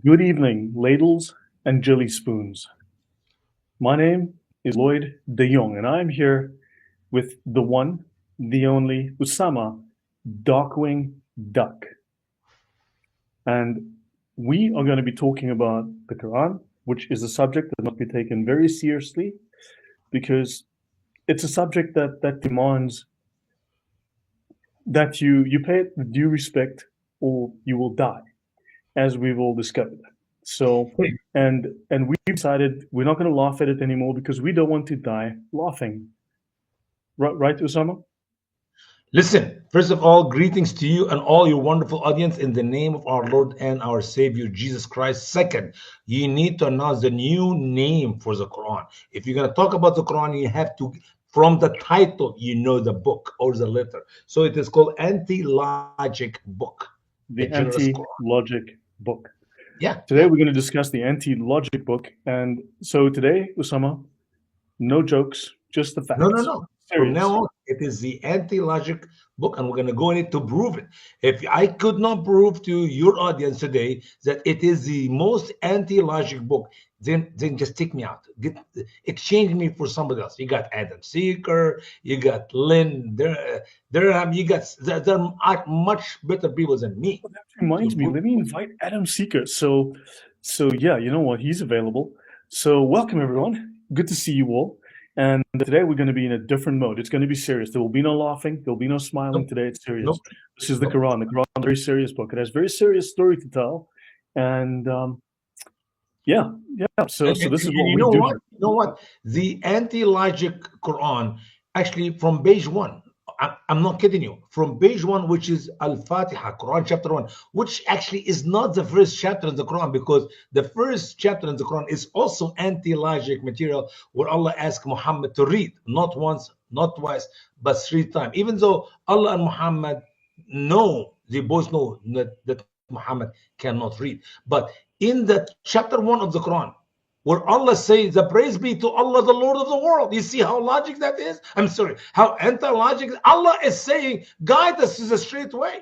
Good evening, ladles and jelly spoons. My name is Lloyd De Jongh, and I'm here with the one, the only Usama Darkwing Duck. And we are going to be talking about the Quran, which is a subject that must be taken very seriously because it's a subject that demands that you pay it with due respect or you will die, as we've all discovered. So, and we decided we're not going to laugh at it anymore because we don't want to die laughing. Right, Usama? Listen, first of all, greetings to you and all your wonderful audience in the name of our Lord and our Savior Jesus Christ. Second, you need to announce the new name for the Quran. If you're going to talk about the Quran, you have to, from the title, you know the book or the letter. So it is called Anti-Logic Book. The Anti-Logic Book. Yeah. Today we're going to discuss the Anti-Logic Book. And so today, Usama, no jokes, just the facts. No. From now on, it is the Anti-Logic Book, and we're going to go in it to prove it. If I could not prove to your audience today that it is the most anti-logic book, then just take me out. Exchange me for somebody else. You got Adam Seeker, you got Lynn Durham, there are much better people than me. Well, that reminds me, let me invite Adam Seeker. So yeah, you know what? He's available. So welcome everyone. Good to see you all. And today we're going to be in a different mode. It's going to be serious. There will be no laughing. There will be no smiling. Nope. Today it's serious. Nope. This is the Quran. The Quran is a very serious book. It has a very serious story to tell. And yeah. So this is what we do. You know what? The anti-logic Quran, actually from page 1, I'm not kidding you, from page 1, which is Al-Fatiha, Quran chapter 1, which actually is not the first chapter in the Quran, because the first chapter in the Quran is also anti-logic material, where Allah asked Muhammad to read, not once, not twice, but 3 times. Even though Allah and Muhammad they both know that Muhammad cannot read. But in the chapter 1 of the Quran, where Allah says, the praise be to Allah, the Lord of the world. You see how logic that is? I'm sorry, how anti-logic. Allah is saying, guide us to the straight way.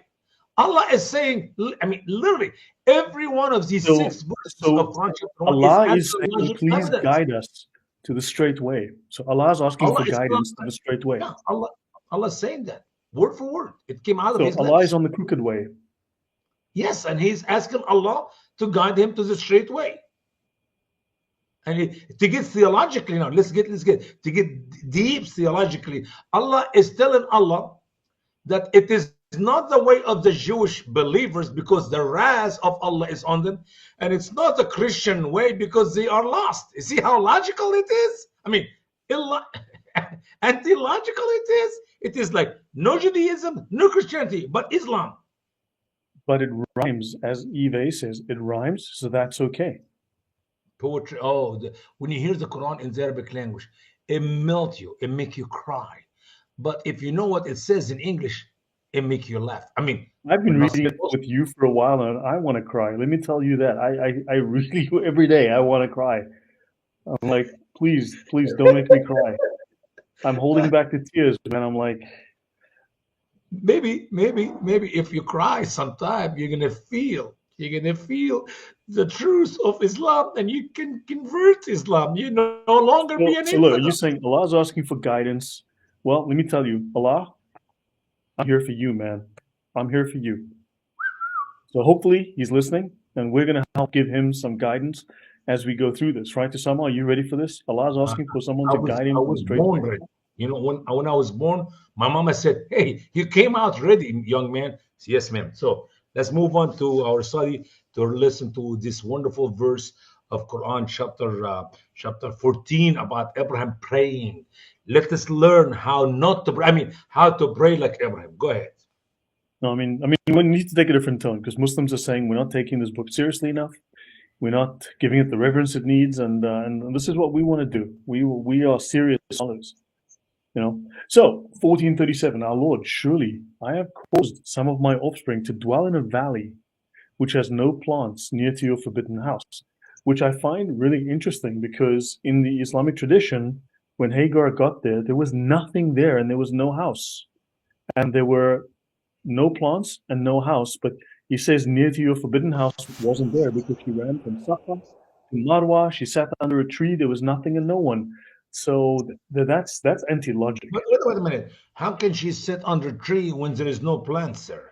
Allah is saying, I mean, literally, every one of these 6 verses of Quran chapter 1 Allah is saying, please guide us to the straight way. So Allah is asking for guidance to the straight way. Yeah, Allah is saying that, word for word. It came out of his lips. Allah is on the crooked way. Yes, and he's asking Allah to guide him to the straight way. And to get theologically now, let's get to get deep theologically. Allah is telling Allah that it is not the way of the Jewish believers because the wrath of Allah is on them, and it's not the Christian way because they are lost. You see how logical it is? I mean, anti-logical it is. It is like no Judaism, no Christianity, but Islam. But it rhymes, as Eve says, it rhymes, so that's okay. Poetry. When you hear the Quran in the Arabic language, it melts you, it makes you cry. But if you know what it says in English, it makes you laugh. I mean, I've been reading it with you for a while, and I want to cry. Let me tell you that I really every day I want to cry. I'm like, please don't make me cry. I'm holding back the tears, man. I'm like, maybe if you cry sometime, you're gonna feel the truth of Islam, and you can convert Islam. You no longer be an infidel. Look, you're saying Allah is asking for guidance. Well, let me tell you, Allah, I'm here for you, man. I'm here for you. So hopefully he's listening, and we're going to help give him some guidance as we go through this. Right, Usama? Are you ready for this? Allah is asking for someone to guide him. I was born ready. You know, when I was born, my mama said, "Hey, you came out ready, young man." Yes, ma'am. So let's move on to our study to listen to this wonderful verse of Quran chapter 14 about Abraham praying. Let us learn how not to pray. I mean, how to pray like Abraham. Go ahead. No, I mean, we need to take a different tone because Muslims are saying we're not taking this book seriously enough. We're not giving it the reverence it needs, and this is what we want to do. We are serious scholars. You know, so 1437, our Lord, surely I have caused some of my offspring to dwell in a valley which has no plants near to your forbidden house, which I find really interesting because in the Islamic tradition, when Hagar got there was nothing there and there was no house. And there were no plants and no house, but He says, near to your forbidden house wasn't there because she ran from Safa to Marwa. She sat under a tree. There was nothing and no one. So that's anti-logic. But wait a minute. How can she sit under a tree when there is no plants, sir?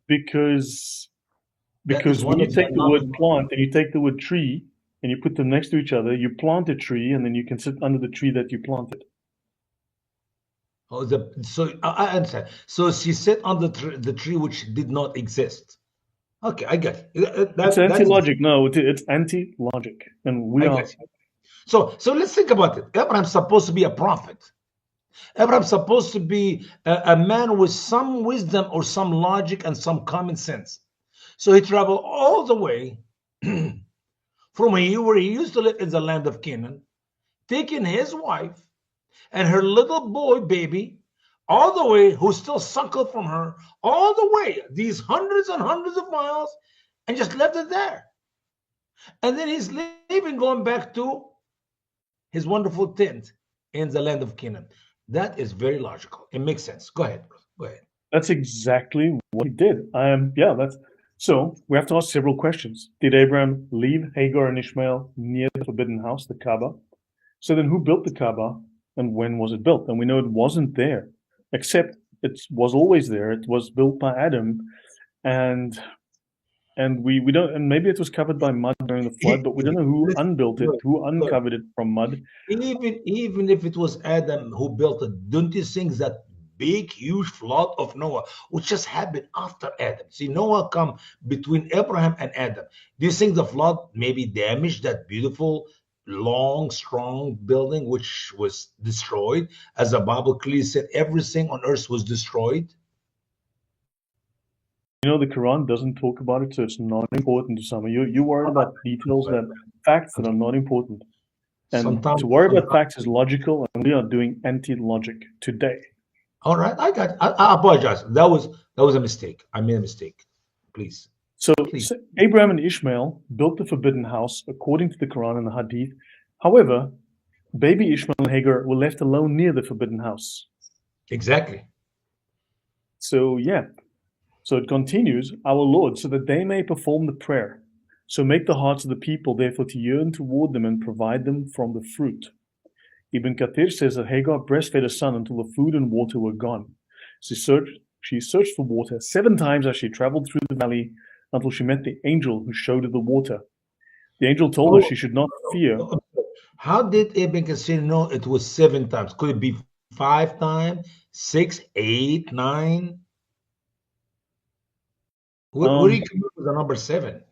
Because That is when one you of the take the word plant and you take the word tree and you put them next to each other, you plant a tree and then you can sit under the tree that you planted. Oh, so I understand. So she sat on the tree which did not exist. Okay, I get it. It's That is, anti-logic. No, it's anti-logic, and we I are. get it. So let's think about it. Abraham's supposed to be a prophet. Abraham's supposed to be a man with some wisdom or some logic and some common sense. So he traveled all the way from here where he used to live in the land of Canaan, taking his wife and her little boy baby all the way, who still suckled from her, all the way, these hundreds and hundreds of miles, and just left it there. And then he's leaving, going back to his wonderful tent in the land of Canaan. That is very logical. It makes sense. Go ahead, bro. Go ahead. That's exactly what he did. Yeah, that's so we have to ask several questions. Did Abraham leave Hagar and Ishmael near the forbidden house, the Kaaba? So then who built the Kaaba and when was it built? And we know it wasn't there, except it was always there. It was built by Adam, and we don't, and maybe it was covered by mud during the flood, but we don't know who Listen, unbuilt it, look, who look. uncovered it from mud. Even if it was Adam who built it, don't you think that big, huge flood of Noah, which just happened after Adam? See, Noah come between Abraham and Adam. Do you think the flood maybe damaged that beautiful, long, strong building which was destroyed? As the Bible clearly said, everything on earth was destroyed. You know, the Quran doesn't talk about it, so it's not important to some. You worry about details facts that are not important. And Sometimes, to worry about facts is logical, and we are doing anti-logic today. all right, I apologize. That was a mistake. I made a mistake. Please. So Please. Abraham and Ishmael built the forbidden house according to the Quran and the Hadith. However, baby Ishmael and Hagar were left alone near the forbidden house. Exactly. So yeah. So it continues, our Lord, so that they may perform the prayer. So make the hearts of the people therefore to yearn toward them and provide them from the fruit. Ibn Kathir says that Hagar breastfed a son until the food and water were gone. She searched for water 7 times as she traveled through the valley until she met the angel who showed her the water. The angel told her she should not fear. How did Ibn Kathir know it was 7 times? Could it be 5 times, 6, 8, 9? Where do you come up with the number 7?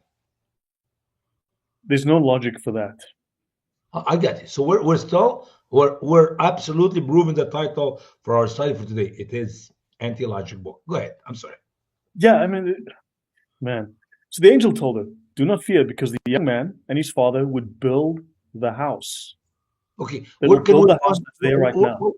There's no logic for that. I get it. So we're absolutely proving the title for our study for today. It is anti-logic book. Go ahead. I'm sorry. Yeah, I mean, man. So the angel told her, do not fear, because the young man and his father would build the house. Okay, They where would can build we the house find? that's there right now.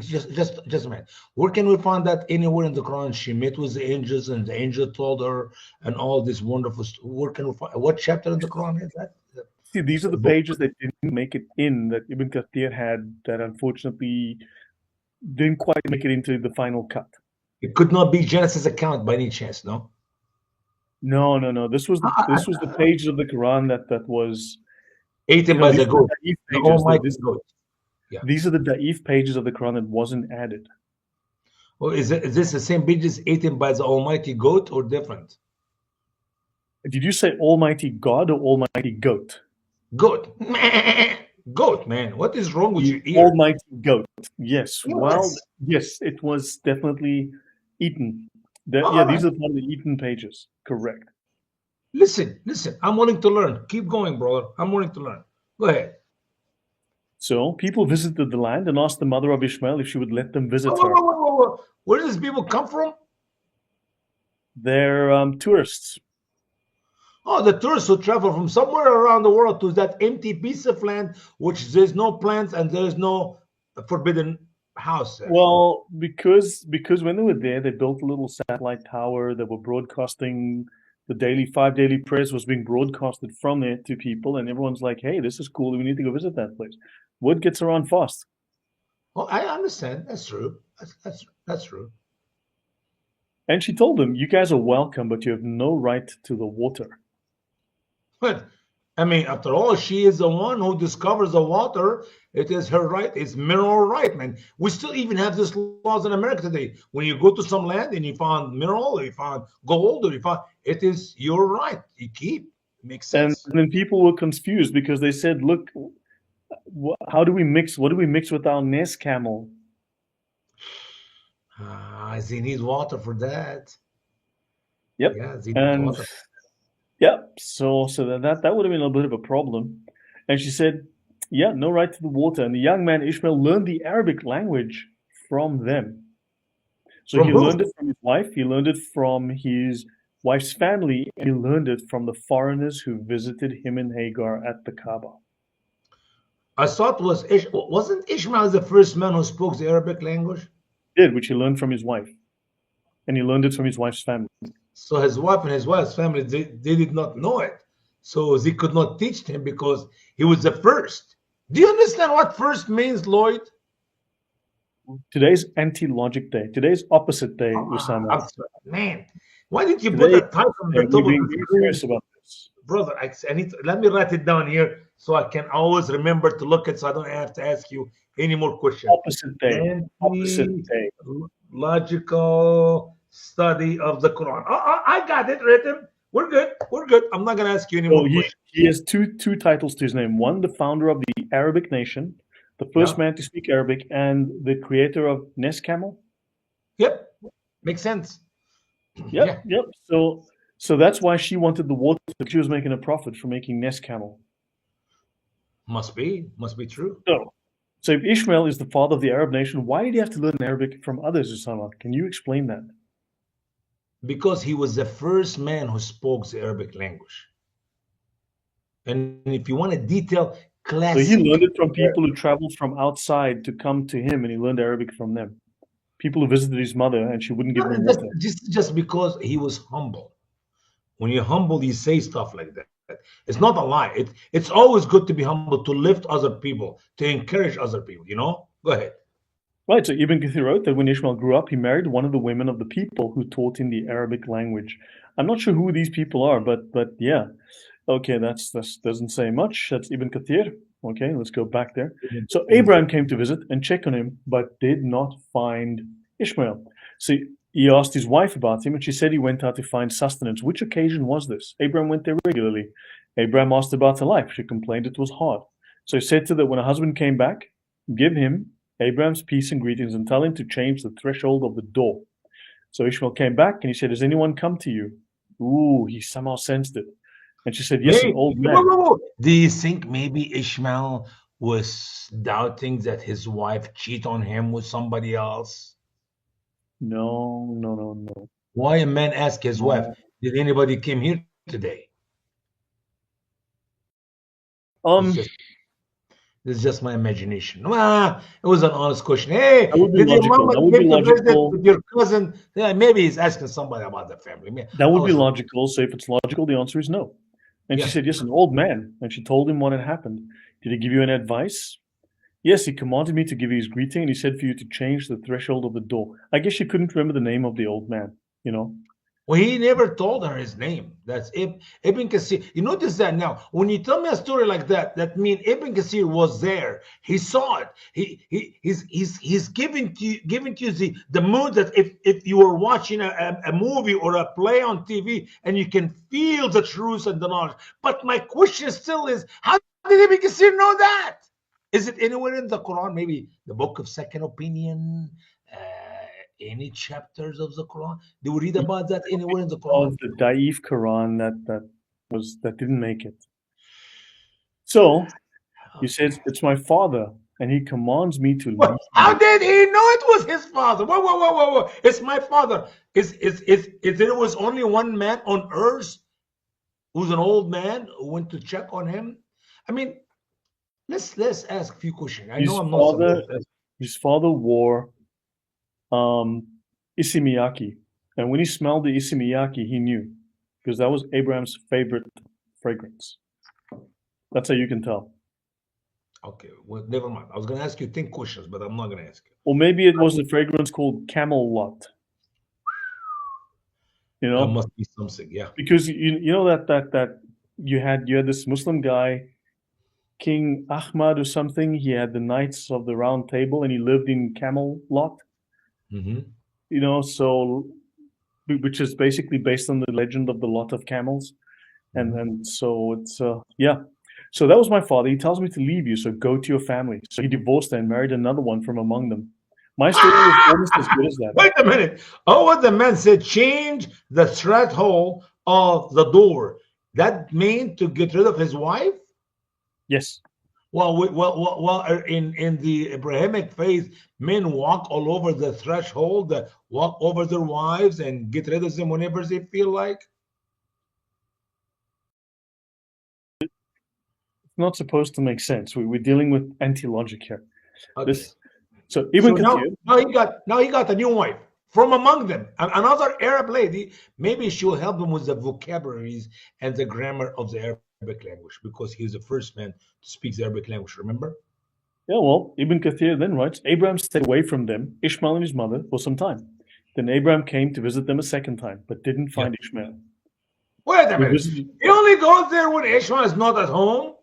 Just a minute. Where can we find that anywhere in the Quran? She met with the angels, and the angel told her, and all this wonderful. Where can we find? What chapter in the Quran is that? See, these are the pages that didn't make it in, that Ibn Kathir had, that unfortunately didn't quite make it into the final cut. It could not be Genesis account by any chance, no? No. This was the pages of the Quran that was eaten by the goat, the almighty goat. Yeah. These are the da'if pages of the Quran that wasn't added. Well, is this the same pages eaten by the almighty goat or different? Did you say almighty God or almighty goat? Goat. Goat, man. What is wrong with your ear? Almighty goat. Yes. Well, yes, it was definitely eaten. Yeah, these are part of the eaten pages. Correct. Listen. I'm willing to learn. Keep going, brother. I'm willing to learn. Go ahead. So people visited the land and asked the mother of Ishmael if she would let them visit her. Where do these people come from? They're tourists. Oh, the tourists who travel from somewhere around the world to that empty piece of land, which there's no plants and there's no forbidden house there. Well, because when they were there, they built a little satellite tower. They were broadcasting the 5 daily prayers was being broadcasted from there to people, and everyone's like, "Hey, this is cool. We need to go visit that place." Word gets around fast. Well, I understand. That's true. That's true. And she told them, "You guys are welcome, but you have no right to the water." But I mean, after all, she is the one who discovers the water. It is her right. It's mineral right, man. We still even have these laws in America today. When you go to some land and you found mineral, or you found gold, or you found, it is your right. You keep. Makes And sense. then people were confused because they said, "Look, how do we mix? What do we mix with our nest camel?" They need water for that. Yep. Yeah, they need And water. yep. So that would have been a bit of a problem. And she said, "Yeah, no right to the water." And the young man Ishmael learned the Arabic language from them. So From he who? learned it from his wife, he learned it from his wife's family, and he learned it from the foreigners who visited him and Hagar at the Kaaba. I thought was wasn't Ishmael the first man who spoke the Arabic language? He did, which he learned from his wife, and he learned it from his wife's family. So his wife and his wife's family, they did not know it. So they could not teach him because he was the first. Do you understand what first means, Lloyd? Today's anti-logic day. Today's opposite day, Usama. Man, why didn't you put Today, that title on hey, the we're top of being the very screen? serious about this. Brother, I need to, let me write it down here so I can always remember to look at so I don't have to ask you any more questions. Opposite day. Opposite day. Anti-logical study of the Quran. I got it written. We're good. We're good. I'm not going to ask you any So more questions. he has two titles to his name. One, the founder of the Arabic nation, the first Yeah. man to speak Arabic, and the creator of Nest Camel. Yep. Makes sense. Yep, Yeah. yep. So that's why she wanted the water. She was making a profit from making Nest Camel. Must be. Must be true. So if Ishmael is the father of the Arab nation, why did he have to learn Arabic from others, Usama? Can you explain that? Because he was the first man who spoke the Arabic language. And if you want a detail, So he classic. learned it from people who traveled from outside to come to him, and he learned Arabic from them. People who visited his mother, and she wouldn't give them water. Just because he was humble. When you're humble, you say stuff like that. It's not a lie. It's always good to be humble, to lift other people, to encourage other people, you know? Go ahead. Right, so Ibn Kathir wrote that when Ishmael grew up, he married one of the women of the people who taught him the Arabic language. I'm not sure who these people are, but yeah. Okay, that's doesn't say much. That's Ibn Kathir. Okay, let's go back there. So Abraham came to visit and check on him, but did not find Ishmael. So he asked his wife about him, and she said he went out to find sustenance. Which occasion was this? Abraham went there regularly. Abraham asked about her life. She complained it was hard. So he said to her that when her husband came back, give him Abraham's peace and greetings and tell him to change the threshold of the door. So Ishmael came back and he said, has anyone come to you? Ooh, he somehow sensed it. And she said, yes, an Maybe, old whoa, man. whoa, whoa. Do you think maybe Ishmael was doubting that his wife cheat on him with somebody else? No, no, no, no. Why a man ask his wife, No. did anybody came here today? It's Um, just this is just my imagination. Well, it was an honest question. Hey, that would be did your logical. mama That would be came to visit logical. with your cousin? Yeah, maybe he's asking somebody about the family. That I would be was wrong. logical. So if it's logical, the answer is no. And she Yeah. said, yes, an old man. And she told him what had happened. Did he give you any advice? Yes, he commanded me to give you his greeting, and he said for you to change the threshold of the door. I guess she couldn't remember the name of the old man, you know? Well, he never told her his name. That's Ibn Kathir. You notice that now. When you tell me a story like that, that means Ibn Kathir was there. He saw it. He's giving to you the mood that if you were watching a movie or a play on TV and you can feel the truth and the knowledge. But my question still is, how did Ibn Kathir know that? Is it anywhere in the Quran? Maybe the Book of Second Opinion. Any chapters of the Quran? Do we read about that anywhere in the Quran? Of the Daif Quran that didn't make it. So he says, it's my father, and he commands me to leave How you. did he know it was his father? Whoa, whoa, whoa, whoa, whoa! It's my father. Is there was only one man on earth who's an old man who went to check on him? I mean, let's ask a few questions. I know His I'm not father, supposed to ask. his father wore um, isimiyaki, and when he smelled the isimiyaki, he knew because that was Abraham's favorite fragrance. That's how you can tell. Okay, well, never mind. I was going to ask you 10 questions, but I'm not going to ask you. Or maybe it was a fragrance called Camelot. You That know, must be something. Yeah. because you know that you had this Muslim guy, King Ahmad or something. He had the Knights of the Round Table, and he lived in Camelot. Hmm. You know, so which is basically based on the legend of the Lot of Camels, Hmm. and so it's yeah. So that was my father. He tells me to leave you, so go to your family. So he divorced her and married another one from among them. My story was almost as good as that. Wait a minute. Oh, what the man said, change the threshold of the door. That mean to get rid of his wife? Yes. In the Abrahamic faith, men walk all over the threshold, walk over their wives, and get rid of them whenever they feel like. It's not supposed to make sense. We're dealing with anti-logic here. Okay. This so Ibn So Kathir. now he got a new wife from among them, another Arab lady. Maybe she will help him with the vocabularies and the grammar of the Arabic language because he was the first man to speak the Arabic language. Remember? Yeah, well, Ibn Kathir then writes, Abraham stayed away from them, Ishmael and his mother, for some time. Then Abraham came to visit them a second time, but didn't Yeah. find Ishmael. Wait a So he minute. visited, He only goes there when Ishmael is not at home.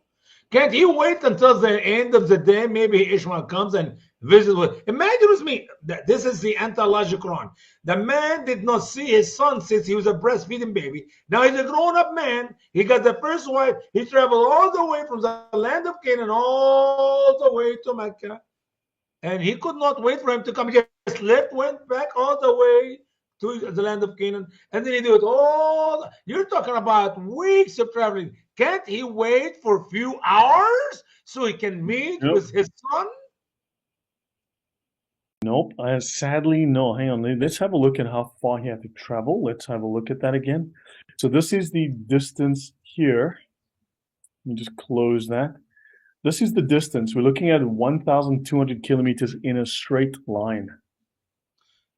Can't he wait until the end of the day? Maybe Ishmael comes and visits with. Imagine with me that this is the anti-logic Quran. The man did not see his son since he was a breastfeeding baby. Now he's a grown-up man. He got the first wife. He traveled all the way from the land of Canaan all the way to Mecca, and he could not wait for him to come. He just left, went back all the way to the land of Canaan, and then he did it all. You're talking about weeks of traveling. Can't he wait for a few hours so he can meet nope, with his son? nope. Sadly, no. Hang on. Let's have a look at how far he had to travel. Let's have a look at that again. So this is the distance here. Let me just close that. This is the distance. We're looking at 1,200 kilometers in a straight line.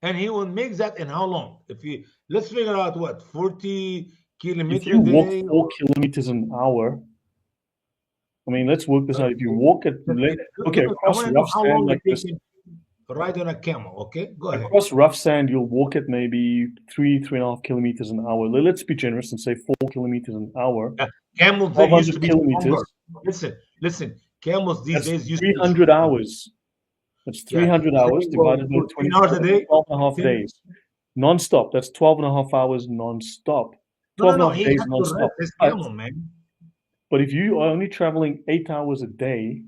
And he will make that in how long? If he let's figure out what 40 If kilometer you a walk day. 4 kilometers an hour, I mean, let's work this out. If you Okay, walk at, okay, I across want to know rough how sand long like it takes this, him to ride on a camel. Okay, go ahead. across rough sand, you'll walk at maybe 3.5 kilometers an hour. Let's be generous and say 4 kilometers an hour. Camels they used to 1,200 be stronger. kilometers. Listen. Camels these That's days used to be 300 stronger. hours. That's Yeah. 300 Say, hours well, divided by 14 hours a 24, day. 12 and a half 10. days. Non-stop. That's 12 and a half hours non-stop. No, 12 no, and a no. half He days had to non-stop. rest his But, camel, man. but if you are only traveling 8 hours a day,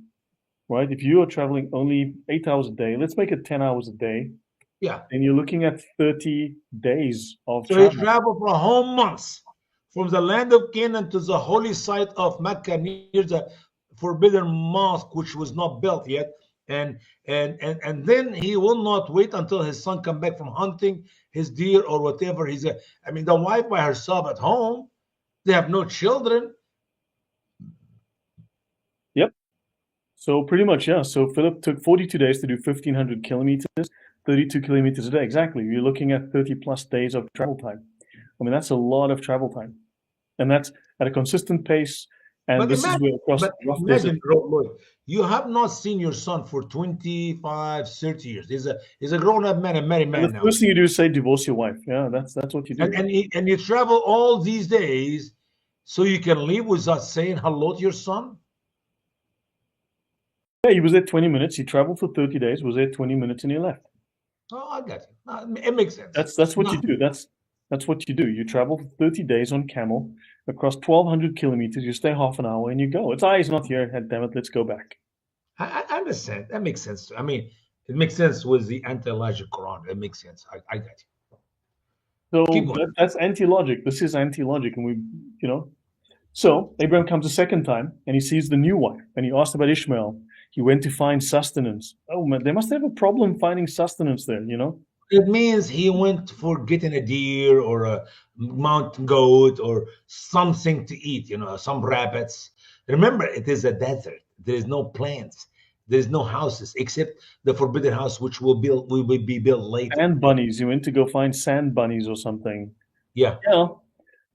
right? If you are traveling only 8 hours a day, let's make it 10 hours a day, Yeah. then you're looking at 30 days of So he travel. traveled for a whole month from the land of Canaan to the holy site of Mecca near the forbidden mosque, which was not built yet. And then he will not wait until his son come back from hunting his deer or whatever. I mean, the wife by herself at home. They have no children. Yep. So pretty much, yeah. So Philip took 42 days to do 1,500 kilometers, 32 kilometers a day. Exactly. You're looking at 30 plus days of travel time. I mean, that's a lot of travel time. And that's at a consistent pace. And But this is where across rough desert. imagine, Lloyd, you have not seen your son for 25, 30 years. He's a grown-up man, a married And the man now. first thing you do is say divorce your wife. Yeah, that's what you do. And you travel all these days so you can leave without saying hello to your son? Yeah, he was there 20 minutes. He traveled for 30 days, was there 20 minutes, and he left. Oh, I got you. It makes sense. That's what No, you do. That's what you do. You travel for 30 days on camel across 1,200 kilometers. You stay half an hour and you go. It's he's not here. Head damn it, let's go back. I understand. That makes sense. I mean, it makes sense with the anti-logic Quran. It makes sense. I got you. Keep So going. that's anti-logic. This is anti-logic, and we. So Abraham comes a second time, and he sees the new wife, and he asked about Ishmael. He went to find sustenance. Oh man, they must have a problem finding sustenance there. It means he went for getting a deer or a mountain goat or something to eat, some rabbits. Remember, it is a desert. There is no plants. There is no houses except the forbidden house, which will be built later. Sand bunnies. He went to go find sand bunnies or something. Yeah. Yeah.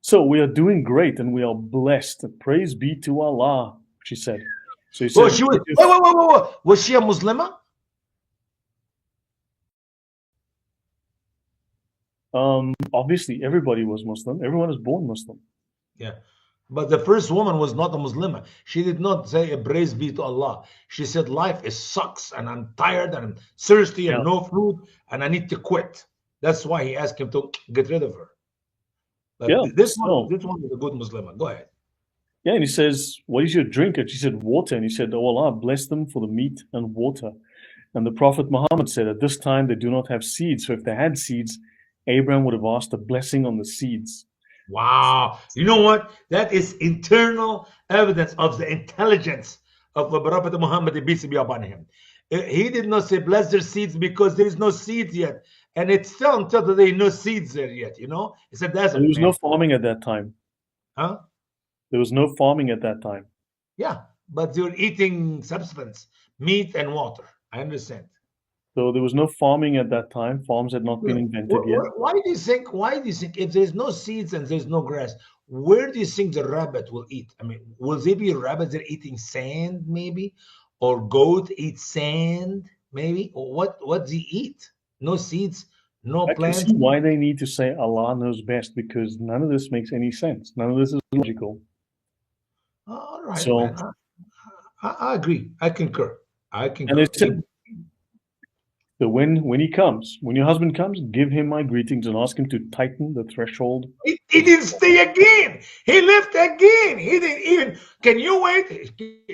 So we are doing great, and we are blessed. Praise be to Allah, she said. So he Oh, said, she was. Wait. Was she a Muslim? Obviously, everybody was Muslim. Everyone is born Muslim. Yeah. But the first woman was not a Muslim. She did not say a praise be to Allah. She said, life is sucks and I'm tired and I'm thirsty Yeah, and no food and I need to quit. That's why he asked him to get rid of her. But yeah. this one, So, this one is a good Muslim. Go ahead. yeah, and he says, "What is your drink?" And she said, "Water." And he said, "Oh Allah, bless them for the meat and water." And the Prophet Muhammad said, "At this time they do not have seeds. So if they had seeds, Abraham would have asked a blessing on the seeds." Wow. You know what? That is internal evidence of the intelligence of the Prophet Muhammad, peace be upon him. He did not say bless their seeds because there is no seeds yet. And it's still until today, no seeds there yet, you know? It's a And there desert, was no man. farming at that time. Huh? There was no farming at that time. Yeah. But they're eating substance, meat and water. I understand. So there was no farming at that time. Farms had not been invented yet. Why do you think? Why do you think if there's no seeds and there's no grass, where do you think the rabbit will eat? I mean, will they be rabbits that are eating sand, maybe, or goat eat sand, maybe? Or what do you eat? No seeds, no I can plants. see why they need to say Allah knows best because none of this makes any sense. None of this is logical. All right, So, man. I agree. I concur. I and they concur. said that when he comes, when your husband comes, give him my greetings and ask him to tighten the threshold. He didn't stay again. He left again. He didn't even. Can you wait?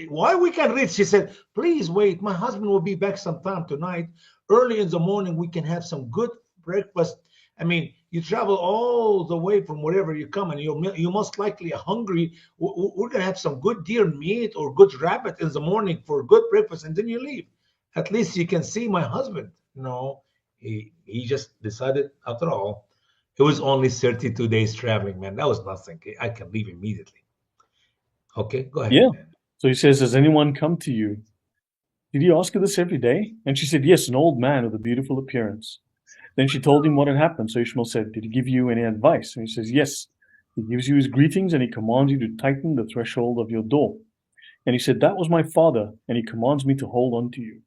Why we can read? She said, please wait. My husband will be back sometime tonight. Early in the morning, we can have some good breakfast. I mean, you travel all the way from wherever you come, and you most likely are hungry. We're gonna have some good deer meat or good rabbit in the morning for good breakfast, and then you leave. At least you can see my husband. No, he just decided after all. It was only 32 days traveling, man. That was nothing. I can leave immediately. Okay, go ahead, Yeah. man. So he says, "Has anyone come to you? Did you ask her this every day?" And she said, "Yes, an old man with a beautiful appearance." Then she told him what had happened. So Ishmael said, "Did he give you any advice?" And he says, "Yes. He gives you his greetings and he commands you to tighten the threshold of your door." And he said, "That was my father, and he commands me to hold on to you."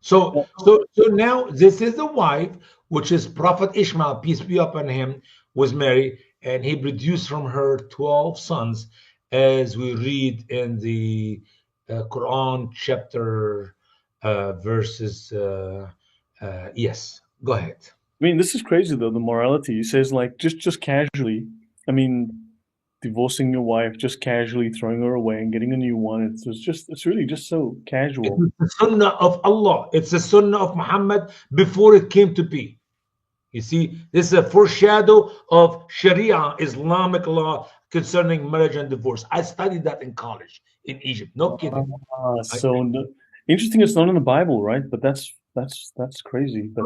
So, Well, so now this is the wife, which is Prophet Ishmael, peace be upon him, was married, and he produced from her 12 sons, as we read in the Quran chapter verses. Yes, go ahead. I mean, this is crazy though, the morality. He says like just casually, I mean, divorcing your wife, just casually throwing her away and getting a new one. It's really just so It's casual. the sunnah of Allah. It's the sunnah of Muhammad before it came to be. You see, this is a foreshadow of Sharia, Islamic law concerning marriage and divorce. I studied that in college in Egypt. No kidding. I, So interesting. It's not in the Bible, right? But that's crazy. But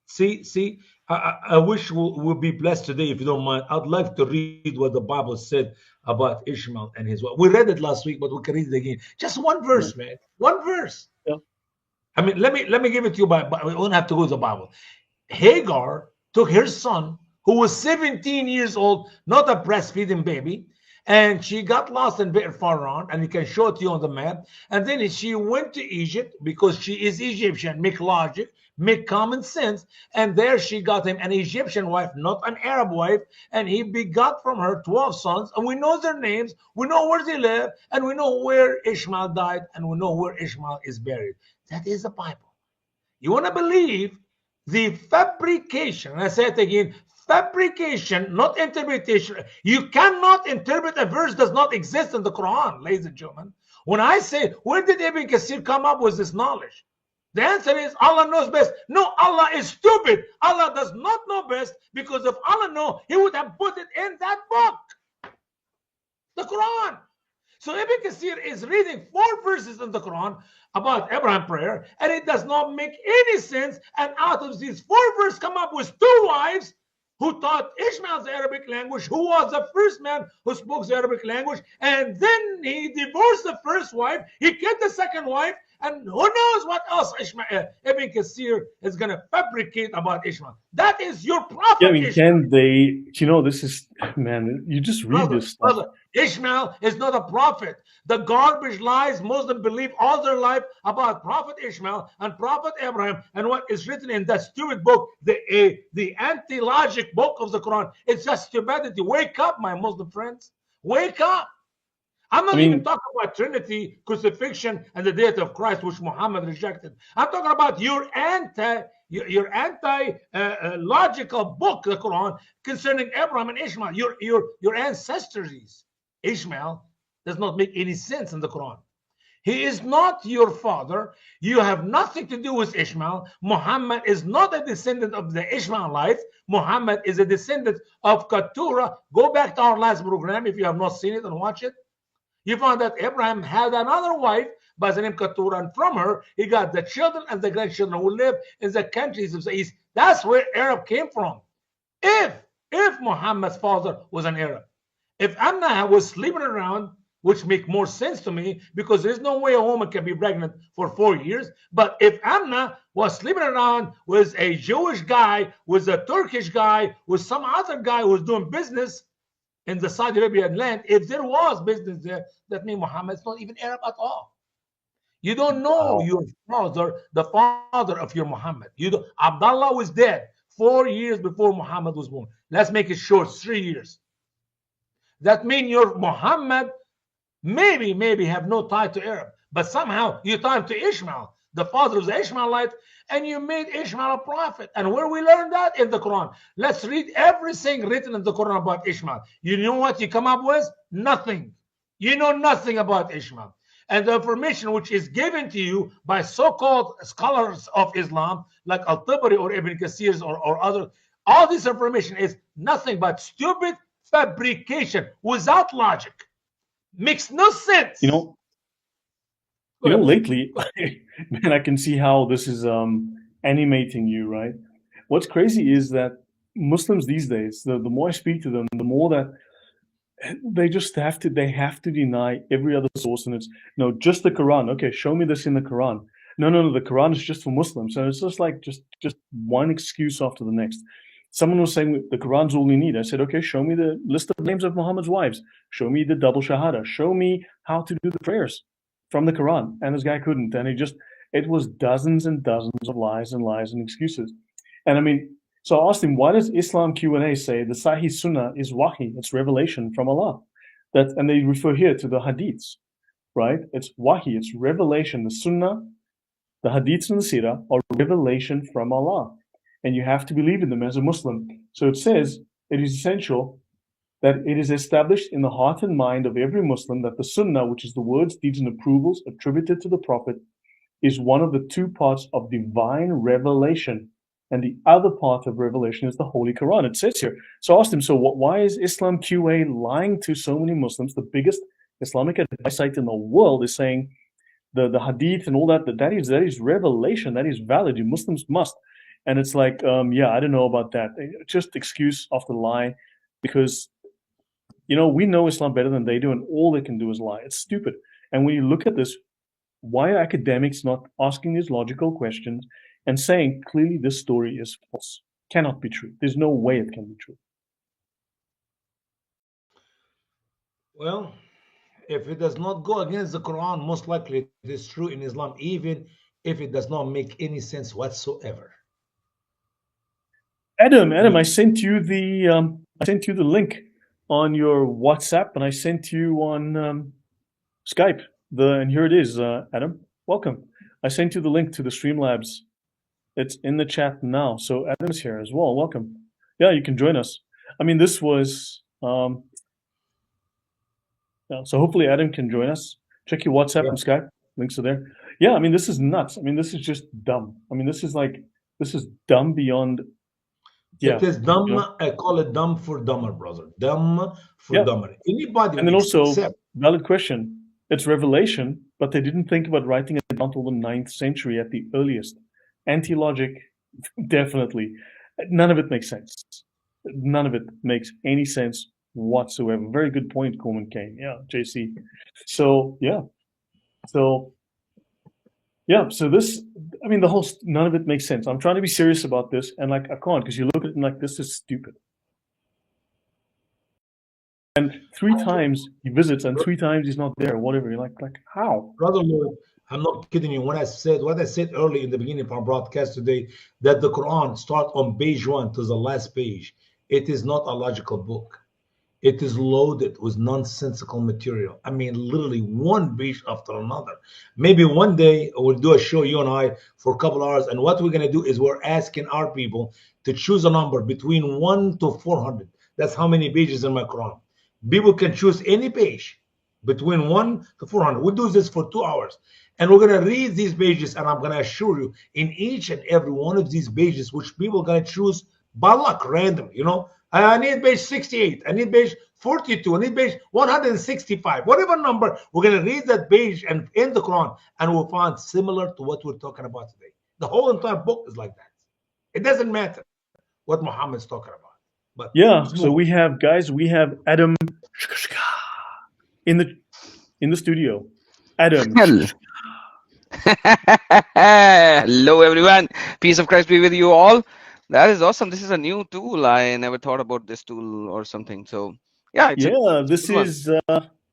see. I wish we'll be blessed today, if you don't mind. I'd like to read what the Bible said about Ishmael and his wife. We read it last week, but we can read it again. Just one yeah, verse, man. One verse. yeah. I mean, let me give it to you by we don't have to go to the Bible. Hagar took her son, who was 17 years old, not a breastfeeding baby, and she got lost in Be'er Faran, and you can show it to you on the map. And then she went to Egypt because she is Egyptian. Make logic, make common sense. And there she got him an Egyptian wife, not an Arab wife. And he begot from her 12 sons. And we know their names, we know where they live, and we know where Ishmael died, and we know where Ishmael is buried. That is the Bible. You want to believe the fabrication, and I say it again, fabrication, not interpretation. You cannot interpret a verse that does not exist in the Quran, ladies and gentlemen. When I say, where did Ibn Kathir come up with this knowledge? The answer is Allah knows best. No, Allah is stupid. Allah does not know best, because if Allah knew, he would have put it in that book, the Quran. So Ibn Kathir is reading 4 verses in the Quran about Abraham prayer, and it does not make any sense. And out of these 4 verses, come up with 2 wives who taught Ishmael the Arabic language, who was the first man who spoke the Arabic language, and then he divorced the first wife, he killed the second wife, And who knows what else Ibn Kathir is going to fabricate about Ishmael. That is your Yeah, I prophet mean, Ishmael. can they, this is, man, you just read this stuff. Brother, Ishmael is not a prophet. The garbage lies Muslims believe all their life about Prophet Ishmael and Prophet Abraham and what is written in that stupid book, the anti-logic book of the Quran. It's just stupidity. Wake up, my Muslim friends. Wake up. I'm I not even mean, talking about Trinity, crucifixion, and the death of Christ, which Muhammad rejected. I'm talking about your anti logical book, the Quran, concerning Abraham and Ishmael, your ancestors. Ishmael does not make any sense in the Quran. He is not your father. You have nothing to do with Ishmael. Muhammad is not a descendant of the Ishmaelites. Muhammad is a descendant of Keturah. Go back to our last program if you have not seen it and watch it. You found that Abraham had another wife by the name Keturah, and from her he got the children and the grandchildren who live in the countries of the east. That's where Arab came from. If Muhammad's father was an Arab, if Amna was sleeping around, which make more sense to me because there's no way a woman can be pregnant for 4 years. But if Amna was sleeping around with a Jewish guy, with a Turkish guy, with some other guy who was doing business in the Saudi Arabian land, if there was business there, that means Muhammad's not even Arab at all. You don't know your father, the father of your Muhammad. You don't, Abdullah was dead 4 years before Muhammad was born. Let's make it short, 3 years. That means your Muhammad maybe have no tie to Arab, but somehow you tie him to Ishmael, the father of the Ishmaelite, and you made Ishmael a prophet. And where we learn that? In the Quran. Let's read everything written in the Quran about Ishmael. You know what you come up with? Nothing. You know nothing about Ishmael. And the information which is given to you by so-called scholars of Islam, like Al-Tabari or Ibn Kathir or others, all this information is nothing but stupid fabrication without logic. Makes no sense. lately, man, I can see how this is animating you, right? What's crazy is that Muslims these days, the more I speak to them, the more that they have to deny every other source, and it's no, just the Quran. Okay, show me this in the Quran. No, the Quran is just for Muslims. And it's just like just one excuse after the next. Someone was saying the Quran's all you need. I said, okay, show me the list of names of Muhammad's wives. Show me the double shahada. Show me how to do the prayers from the Quran. And this guy couldn't. And it was dozens and dozens of lies and excuses. And I mean, so I asked him, why does Islam Q&A say the Sahih Sunnah is wahi, it's revelation from Allah? And they refer here to the hadiths, right? It's wahi, it's revelation. The Sunnah, the hadiths and the Sirah are revelation from Allah. And you have to believe in them as a Muslim. So it says it is essential that it is established in the heart and mind of every Muslim that the Sunnah, which is the words, deeds, and approvals attributed to the Prophet, is one of the two parts of divine revelation. And the other part of revelation is the Holy Quran. It says here. So I asked him, so why is Islam QA lying to so many Muslims? The biggest Islamic advice site in the world is saying the hadith and all that is revelation, that is valid. You Muslims must. And it's like, yeah, I don't know about that. Just excuse after lie, because we know Islam better than they do, and all they can do is lie. It's stupid. And when you look at this, why are academics not asking these logical questions and saying clearly this story is false? Cannot be true. There's no way it can be true. Well, if it does not go against the Quran, most likely it is true in Islam, even if it does not make any sense whatsoever. Adam, I sent you the link on your WhatsApp, and I sent you on Skype. And here it is, Adam. Welcome. I sent you the link to the Streamlabs. It's in the chat now. So Adam's here as well. Welcome. Yeah, you can join us. I mean, this was yeah, so hopefully Adam can join us. Check your WhatsApp and Skype. Links are there. Yeah, I mean, this is nuts. I mean, this is just dumb. I mean, this is dumb beyond. Yeah, it is dumb. I call it dumb for dumber, brother. Dumb for dumber. Anybody. And then also, valid question. It's revelation, but they didn't think about writing it down until the 9th century at the earliest. Anti-logic, definitely. None of it makes sense. None of it makes any sense whatsoever. Very good point, Coleman Kane. Yeah, JC. So, yeah. So, Yeah, so this, I mean, the whole, none of it makes sense. I'm trying to be serious about this, and like, I can't, because you look at it and like, this is stupid. And 3 times he visits, and 3 times he's not there, whatever. You're like, how? Brother Lloyd, I'm not kidding you. When I said what I said early in the beginning of our broadcast today, that the Quran starts on page 1 to the last page, it is not a logical book. It is loaded with nonsensical material. I mean, literally one page after another. Maybe one day we'll do a show, you and I, for a couple hours. And what we're going to do is we're asking our people to choose a number between 1 to 400. That's how many pages in my Quran. People can choose any page between 1 to 400. We'll do this for 2 hours. And we're going to read these pages. And I'm going to assure you, in each and every one of these pages, which people are going to choose by luck, random, I need page 68. I need page 42. I need page 165. Whatever number, we're going to read that page and in the Quran, and we'll find similar to what we're talking about today. The whole entire book is like that. It doesn't matter what Muhammad's talking about. But Yeah, so we have, guys, we have Adam in the studio. Adam. Hello, everyone. Peace of Christ be with you all. That is awesome. This is a new tool. I never thought about this tool or something. So, yeah, This is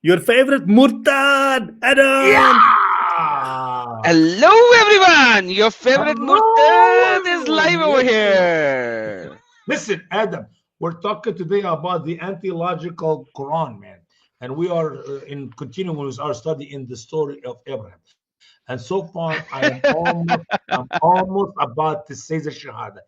your favorite Murtad, Adam. Yeah! Hello, everyone. Your favorite Murtad is live over here. Listen, Adam, we're talking today about the anti-logical Quran, man. And we are in continuing with our study in the story of Abraham. And so far, I'm almost about to say the Shahada.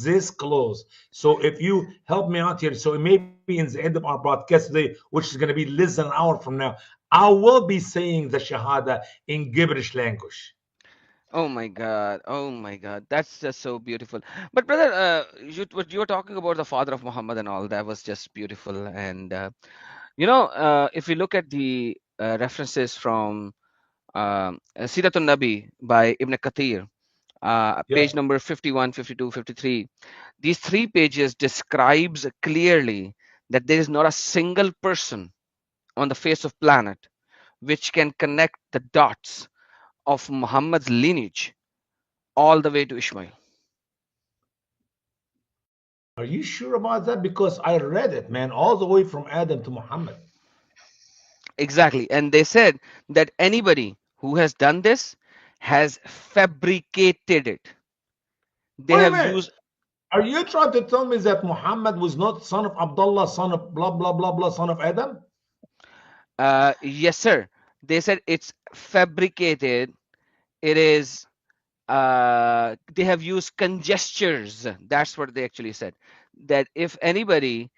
This close. So if you help me out here, so it may be in the end of our broadcast today, which is going to be less than an hour from now, I will be saying the Shahada in gibberish language. Oh my God. Oh my God. That's just so beautiful. But brother, what you were talking about the father of Muhammad and all, that was just beautiful. And if you look at the references from Siratun Nabi by Ibn Kathir, page number 51, 52, 53. These 3 pages describes clearly that there is not a single person on the face of planet which can connect the dots of Muhammad's lineage all the way to Ishmael. Are you sure about that? Because I read it, man, all the way from Adam to Muhammad. Exactly. And they said that anybody who has done this has fabricated it. They Wait a have minute. used. Are you trying to tell me that Muhammad was not son of Abdullah, son of blah, blah, blah, blah, son of Adam? Yes, sir. They said it's fabricated. It is. They have used conjectures. That's what they actually said. That if anybody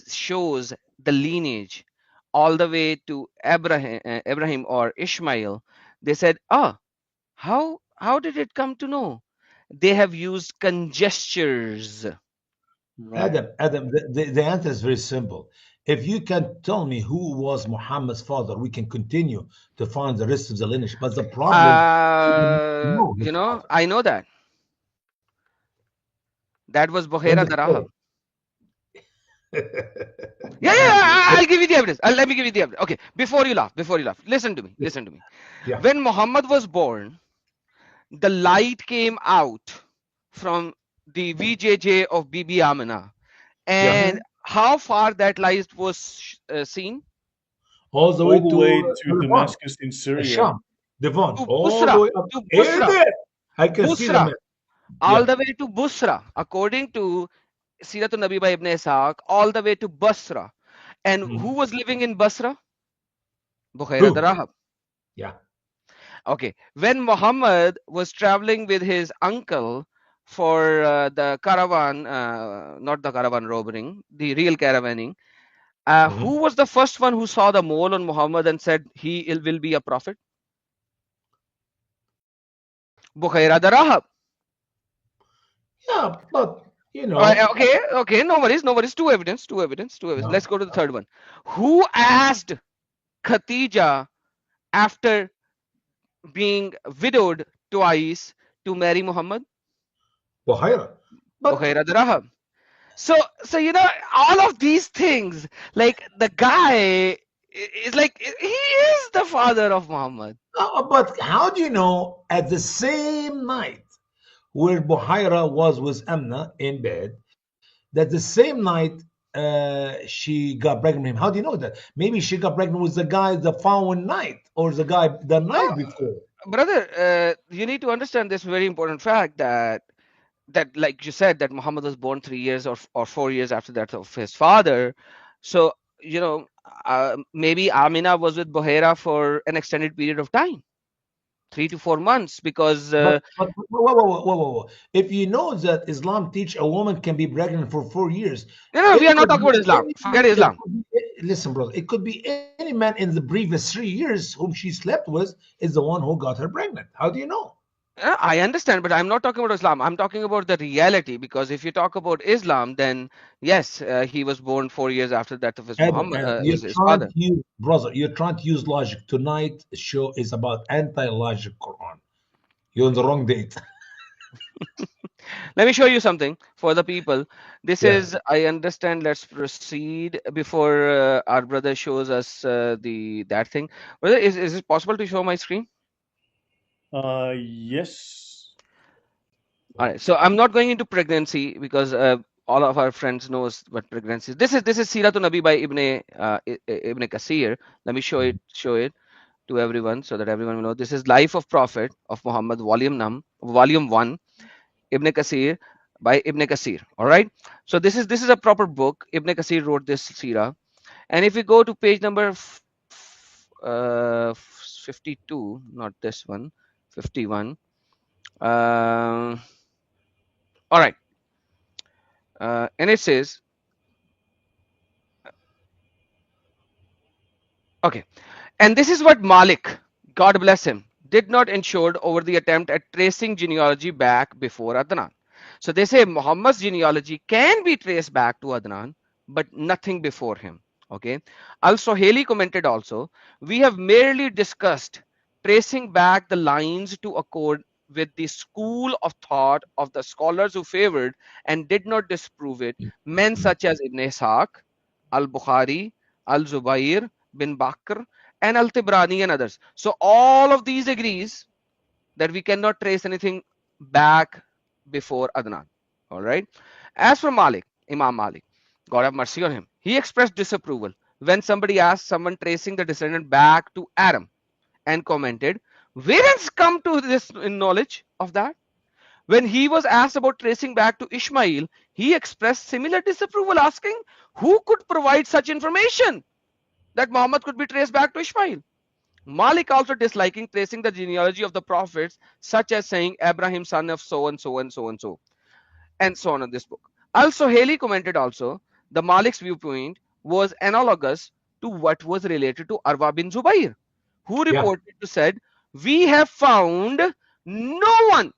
shows the lineage all the way to Abraham or Ishmael, they said, how did it come to know? They have used conjectures. Right. Adam, the answer is very simple. If you can tell me who was Muhammad's father, we can continue to find the rest of the lineage. But the problem, I know that. That was Buhaira Darahab. Yeah, I'll give you the evidence. Let me give you the evidence. Okay, before you laugh, listen to me. Yeah. When Muhammad was born, the light came out from the VJJ of Bibi Amina. And how far that light was seen? All the way to Damascus in Syria. Sham, Devon, To all Busra. the way up. To Busra. I can see them. All the way to Busra, according to Siratul Nabi by Ibn Ishaq, all the way to Basra. And who was living in Basra? Buhaira Darahab. Yeah. Okay. When Muhammad was traveling with his uncle for the caravan, not the caravan robbing, the real caravanning, who was the first one who saw the mole on Muhammad and said he will be a prophet? Buhaira Darahab. Yeah, but Okay, no worries. Two evidence. Let's go to the third one. Who asked Khatija after being widowed twice to marry Muhammad? Buhaira Darahab. So all of these things, like the guy It's like he is the father of Muhammad. But how do you know at the same night where Buhaira was with Amna in bed, that the same night she got pregnant with him? How do you know that? Maybe she got pregnant with the guy the following night or the guy the No, night before. brother, you need to understand this very important fact that like you said that Muhammad was born 3 years or 4 years after that of his father. So you know maybe Amina was with Bohera for an extended period of time, 3 to 4 months, because But whoa. If you know that Islam teach a woman can be pregnant for 4 years, no, we it are not could talking be about Islam. any Forget Islam. listen, brother, it could be any man in the previous 3 years whom she slept with is the one who got her pregnant. How do you know? I understand, but I'm not talking about Islam. I'm talking about the reality, because if you talk about Islam, then yes, he was born 4 years after that of his Adam, Muhammad, you're his trying father. to use, brother, you're trying to use logic. Tonight show is about anti-logic Quran. You're on the wrong date. Let me show you something for the people. This Yeah. is, I understand. Let's proceed before our brother shows us the that thing. Brother, is it possible to show my screen? Yes. All right. So I'm not going into pregnancy because all of our friends knows what pregnancy is. This is Siratun Nabi by Ibn Kasir. Let me show it to everyone so that everyone will know. This is Life of Prophet of Muhammad, Volume 1, Ibn Kasir by Ibn Kasir. All right. So this is a proper book. Ibn Kasir wrote this Sirah. And if we go to page number 52, not this one, 51. Uh, all right. And it says, okay. And this is what Malik, God bless him, did not ensure over the attempt at tracing genealogy back before Adnan. So they say Muhammad's genealogy can be traced back to Adnan, but nothing before him. Okay. Al-Sohaili commented also, we have merely discussed tracing back the lines to accord with the school of thought of the scholars who favored and did not disprove it, men such as Ibn Ishaq, Al-Bukhari, Al-Zubair bin Bakr, and Al-Tibrani and others. So all of these agrees that we cannot trace anything back before Adnan. All right. As for Malik, Imam Malik, God have mercy on him, he expressed disapproval when somebody asked someone tracing the descendant back to Adam and commented, where's come to this knowledge of that? When he was asked about tracing back to Ishmael, he expressed similar disapproval, asking, who could provide such information that Muhammad could be traced back to Ishmael? Malik also disliking tracing the genealogy of the prophets, such as saying Abraham, son of so and so and so and so, and so on in this book. Also, Haley commented also, the Malik's viewpoint was analogous to what was related to Arwa bin Zubair, who Yeah. reported to said, we have found no one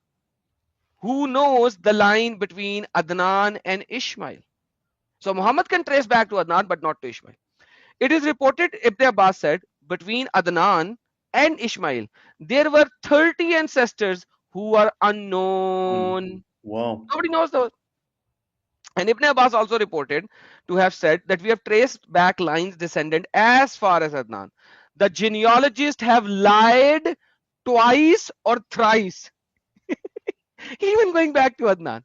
who knows the line between Adnan and Ishmael. So Muhammad can trace back to Adnan, but not to Ishmael. It is reported, Ibn Abbas said, between Adnan and Ishmael, there were 30 ancestors who are unknown. Wow. Nobody knows those. And Ibn Abbas also reported to have said that we have traced back lines descendant as far as Adnan. The genealogists have lied twice or thrice, even going back to Adnan.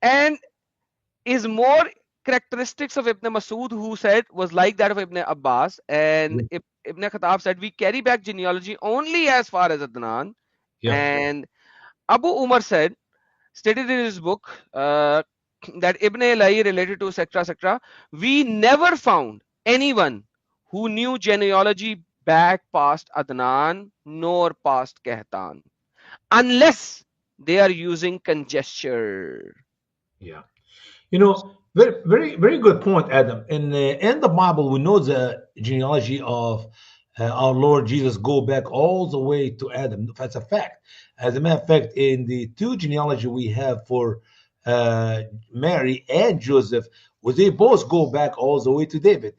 And is more characteristics of Ibn Masud, who said was like that of Ibn Abbas, and Ibn Khattab said we carry back genealogy only as far as Adnan, Yeah. and Abu Umar said, stated in his book that Ibn Lahi related to etc. We never found anyone who knew genealogy back past Adnan nor past Kahtan, unless they are using conjecture. Yeah. You know, very good point, Adam. In the Bible, we know the genealogy of our Lord Jesus go back all the way to Adam. That's a fact. As a matter of fact, in the two genealogy we have for Mary and Joseph, well, they both go back all the way to David.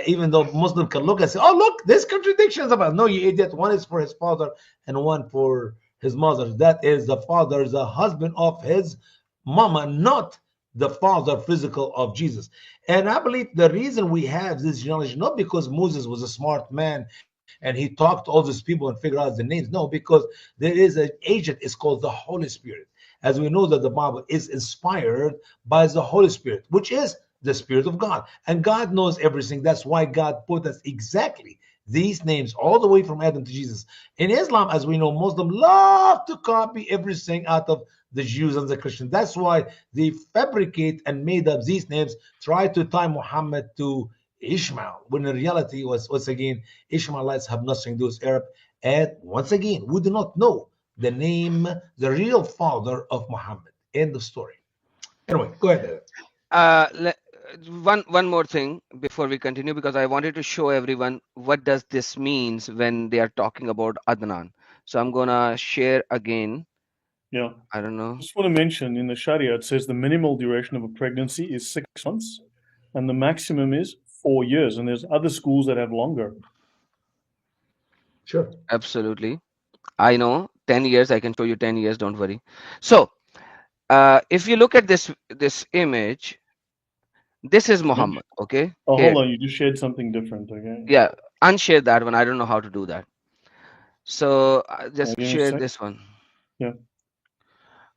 Even though Muslim can look and say, "Oh, look, there's contradictions about." No, you idiot. One is for his father and one for his mother. That is the father, the husband of his mama, not the father physical of Jesus. And I believe the reason we have this genealogy, not because Moses was a smart man and he talked to all these people and figured out the names. No, because there is an agent, it's called the Holy Spirit. As we know that the Bible is inspired by the Holy Spirit, which is the Spirit of God. And God knows everything. That's why God put us exactly these names all the way from Adam to Jesus. In Islam, as we know, Muslims love to copy everything out of the Jews and the Christians. That's why they fabricate and made up these names, try to tie Muhammad to Ishmael, when in reality was, once again, Ishmaelites have nothing to do with Arab. And once again, we do not know the name, the real father of Muhammad. End of story. Anyway, go ahead. One more thing before we continue, because I wanted to show everyone what does this means when they are talking about Adnan. So I'm gonna share again. Yeah. I don't know. Just want to mention in the Sharia, it says the minimal duration of a pregnancy is 6 months and the maximum is 4 years. And there's other schools that have longer. Sure. Absolutely. I know 10 years. I can show you 10 years. Don't worry. So if you look at this image, this is Muhammad. Okay. Oh, Here. hold on. You just shared something different. Okay. Yeah. Unshare that one. I don't know how to do that. So just Give me a share sec. this one. Yeah.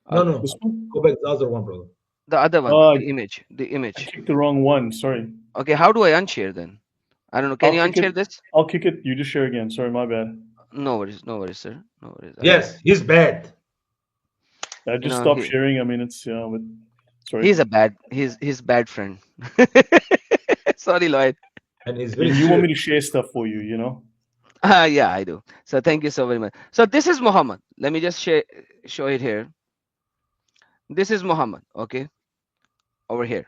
No. This one? Go back to the other one, brother. The other one. Oh, The image. The I image. kicked the wrong one. Sorry. Okay. How do I unshare then? I don't know. Can I'll you kick unshare it. this? I'll kick it. You just share again. Sorry, my bad. No worries. No worries, sir. No worries. Yes, he's bad. I You just know, stopped sharing. I mean, it's but sorry. he's bad friend. Sorry, Lloyd. And he's very You want me serious. to share stuff for you? You know. Yeah, I do. So thank you so very much. So this is Muhammad. Let me just show it here. This is Muhammad. Okay, over here.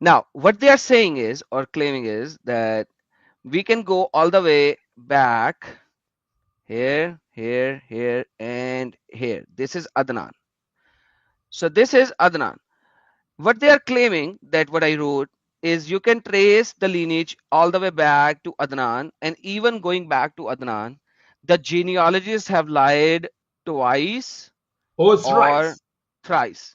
Now, what they are saying is, or claiming is, that we can go all the way back here, here, here, and here. This is Adnan. So this is Adnan. What they are claiming, that what I wrote, is you can trace the lineage all the way back to Adnan, and even going back to Adnan, the genealogists have lied twice Oh, it's right. or thrice.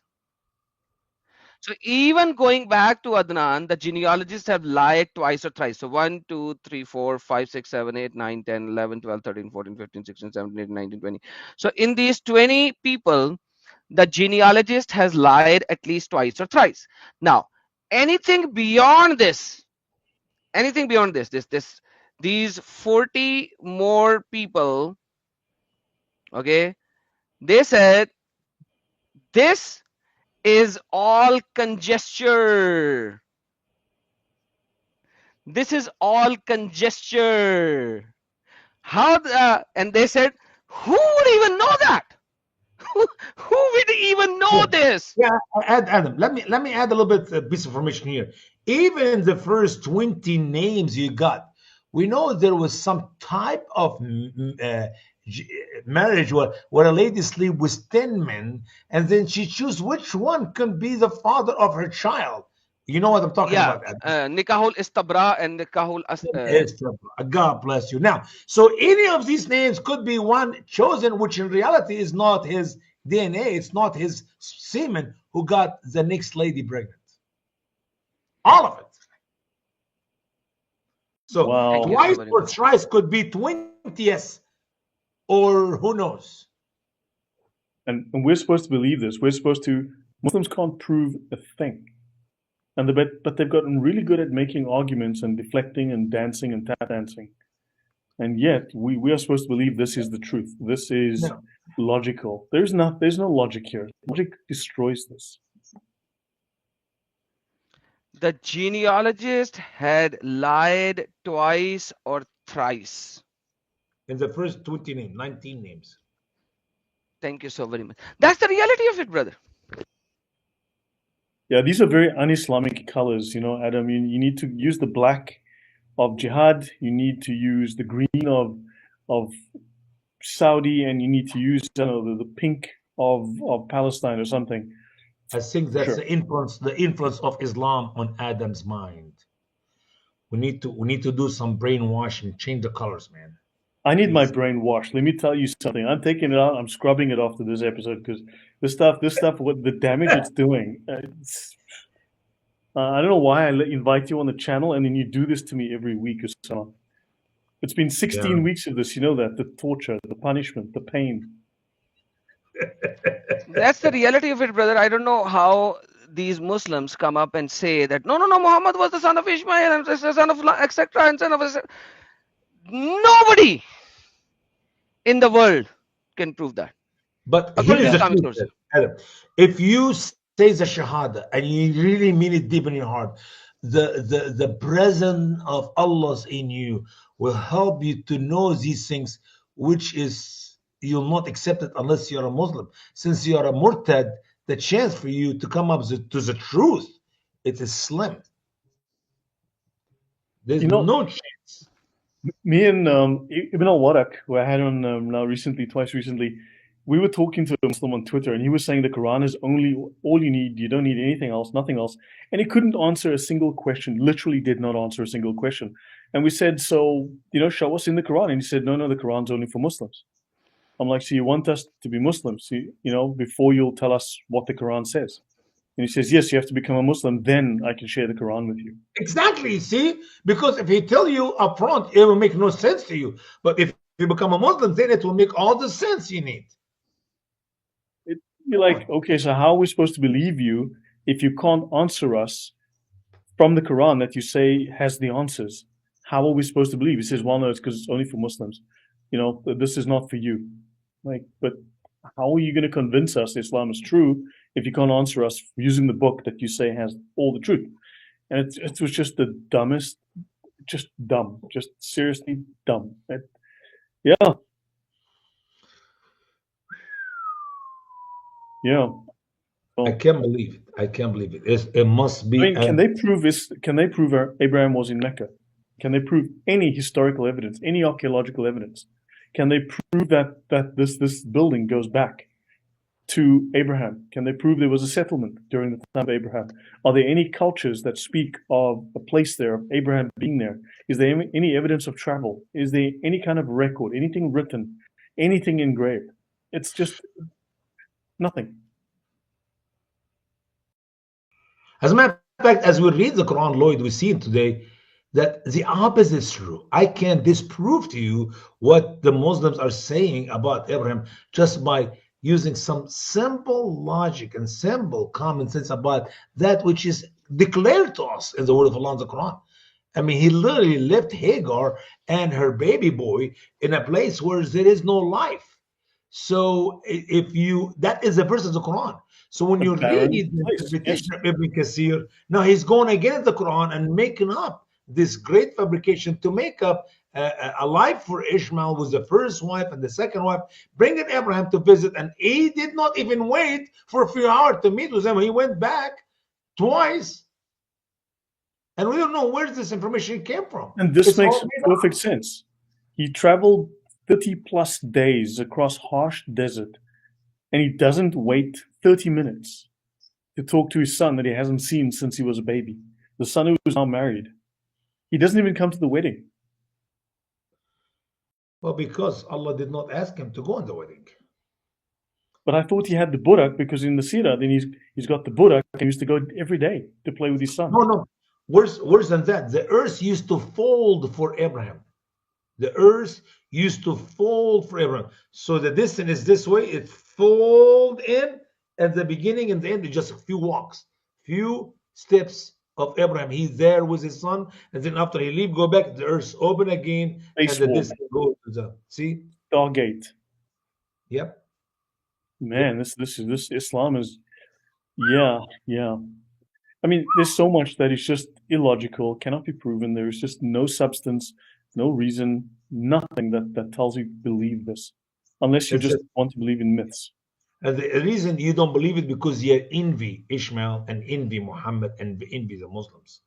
So even going back to Adnan, the genealogists have lied twice or thrice. So 1, 2, 3, 4, 5, 6, 7, 8, 9, 10, 11, 12, 13, 14, 15, 16, 17, 18, 19, 20. So in these 20 people, the genealogist has lied at least twice or thrice. Now, anything beyond this, these 40 more people, okay, they said this is all conjecture. This is all conjecture. And they said, who would even know that? Who would even know this? Yeah, Adam. Let me add a little bit piece of information here. Even in the first 20 names you got, we know there was some type of marriage where a lady sleep with 10 men, and then she choose which one can be the father of her child. You know what I'm talking Yeah, about, Adam? Nikahul Istabra and Nikahul God bless you. Now, so any of these names could be one chosen, which in reality is not his DNA. It's not his semen who got the next lady pregnant. All of it. So Wow. twice or thrice could be 20th, or who knows. And we're supposed to believe this. Muslims can't prove a thing. But they've gotten really good at making arguments and deflecting and dancing and tap dancing. And yet we are supposed to believe this is the truth. This is logical. There's no logic here. Logic destroys this. The genealogist had lied twice or thrice. In the first 20 names, 19 names. Thank you so very much. That's the reality of it, brother. Yeah, these are very un-Islamic colors, Adam. You need to use the black of jihad, you need to use the green of Saudi, and you need to use the pink of Palestine or something. I think that's the influence of Islam on Adam's mind. We need to do some brainwashing, change the colors, man. I need my Please. brain washed. Let me tell you something. I'm taking it out. I'm scrubbing it after this episode because this stuff, what the damage it's doing. I don't know why invite you on the channel and then you do this to me every week or so. It's been Yeah. 16 weeks of this. You know that the torture, the punishment, the pain. That's the reality of it, brother. I don't know how these Muslims come up and say that no, no, no, Muhammad was the son of Ishmael and the son of etc. and son of nobody in the world can prove that But here according is to the Yeah. Islamic truth, sources. Adam. If you say the Shahada and you really mean it deep in your heart, the presence of Allah in you will help you to know these things, which is you'll not accept it unless you're a Muslim. Since you're a murtad, the chance for you to come up to the truth, it is slim. There's You know, no chance. me and Ibn al-Warak, who I had on now recently, twice recently, we were talking to a Muslim on Twitter, and he was saying the Quran is only all you need. You don't need anything else, nothing else. And he couldn't answer a single question. Literally, did not answer a single question. And we said, so show us in the Quran. And he said, no, no, the Quran's only for Muslims. I'm like, so you want us to be Muslims, before you'll tell us what the Quran says. And he says, yes, you have to become a Muslim, then I can share the Quran with you. Exactly, see? Because if he tell you up front, it will make no sense to you. But if you become a Muslim, then it will make all the sense you need. You're like, okay, so how are we supposed to believe you if you can't answer us from the Quran that you say has the answers? How are we supposed to believe? He says, well, no, it's because it's only for Muslims. This is not for you. Like, but how are you going to convince us Islam is true if you can't answer us using the book that you say has all the truth? And it was just the dumbest, just dumb, just seriously dumb. Yeah, yeah. I So, can't believe it. I can't believe it. It must I be mean, can an they prove this? Can they prove Abraham was in Mecca? Can they prove any historical evidence, any archaeological evidence? Can they prove that this building goes back to Abraham? Can they prove there was a settlement during the time of Abraham? Are there any cultures that speak of a place there, of Abraham being there? Is there any evidence of travel? Is there any kind of record, anything written, anything engraved? It's just nothing. as a matter of fact, as we read the Quran, Lloyd, we see today that the opposite is true. I can disprove to you what the Muslims are saying about Abraham just by using some simple logic and simple common sense about that which is declared to us in the word of Allah in the Quran. I mean, he literally left Hagar and her baby boy in a place where there is no life. So if you, that is the verse of the Quran. So when A you read barren the place. Yes. interpretation of Ibn Kathir, now he's going against the Quran and making up this great fabrication to make up a life for Ishmael with the first wife and the second wife, bringing Abraham to visit. And he did not even wait for a few hours to meet with them. He went back twice. And we don't know where this information came from. And this It's all makes made perfect up. sense. He traveled 30 plus days across harsh desert, and he doesn't wait 30 minutes to talk to his son that he hasn't seen since he was a baby. The son who is now married. He doesn't even come to the wedding. Well, because Allah did not ask him to go on the wedding. But I thought he had the Burak because in the Sirah, then he's got the Burak and he used to go every day to play with his son. No, no. Worse than that. The earth used to fold for Abraham. The earth used to fold for Abraham. So the distance is this way. It fold in at the beginning and the end. Just a few walks, few steps of Abraham. He's there with his son, and then after he leave, go back. The earth open again, and the Spacewalk, distance goes to the see. Stargate. Yep. Man, this Islam is yeah. I mean, there's so much that is just illogical, cannot be proven. There is just no substance, no reason, nothing that tells you to believe this, unless you It's just just, want to believe in myths. and the reason you don't believe it because you envy Ishmael and envy Muhammad and envy the Muslims,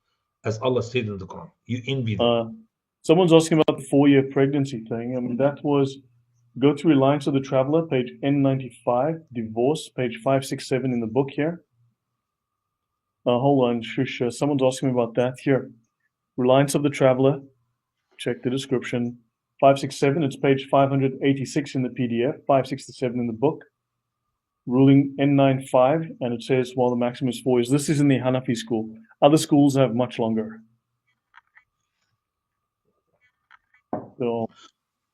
as Allah stated in the Quran. You envy them. Someone's asking about the 4-year pregnancy thing. I mean, that was go to Reliance of the Traveler, page N95, divorce, page 567 in the book here. Hold on, shush. Someone's asking me about that here. Reliance of the Traveler. Check the description. 567, it's page 586 in the PDF, 567 in the book, ruling N95, and it says, well, the maximum is 4 years. This is in the Hanafi school. Other schools have much longer. So,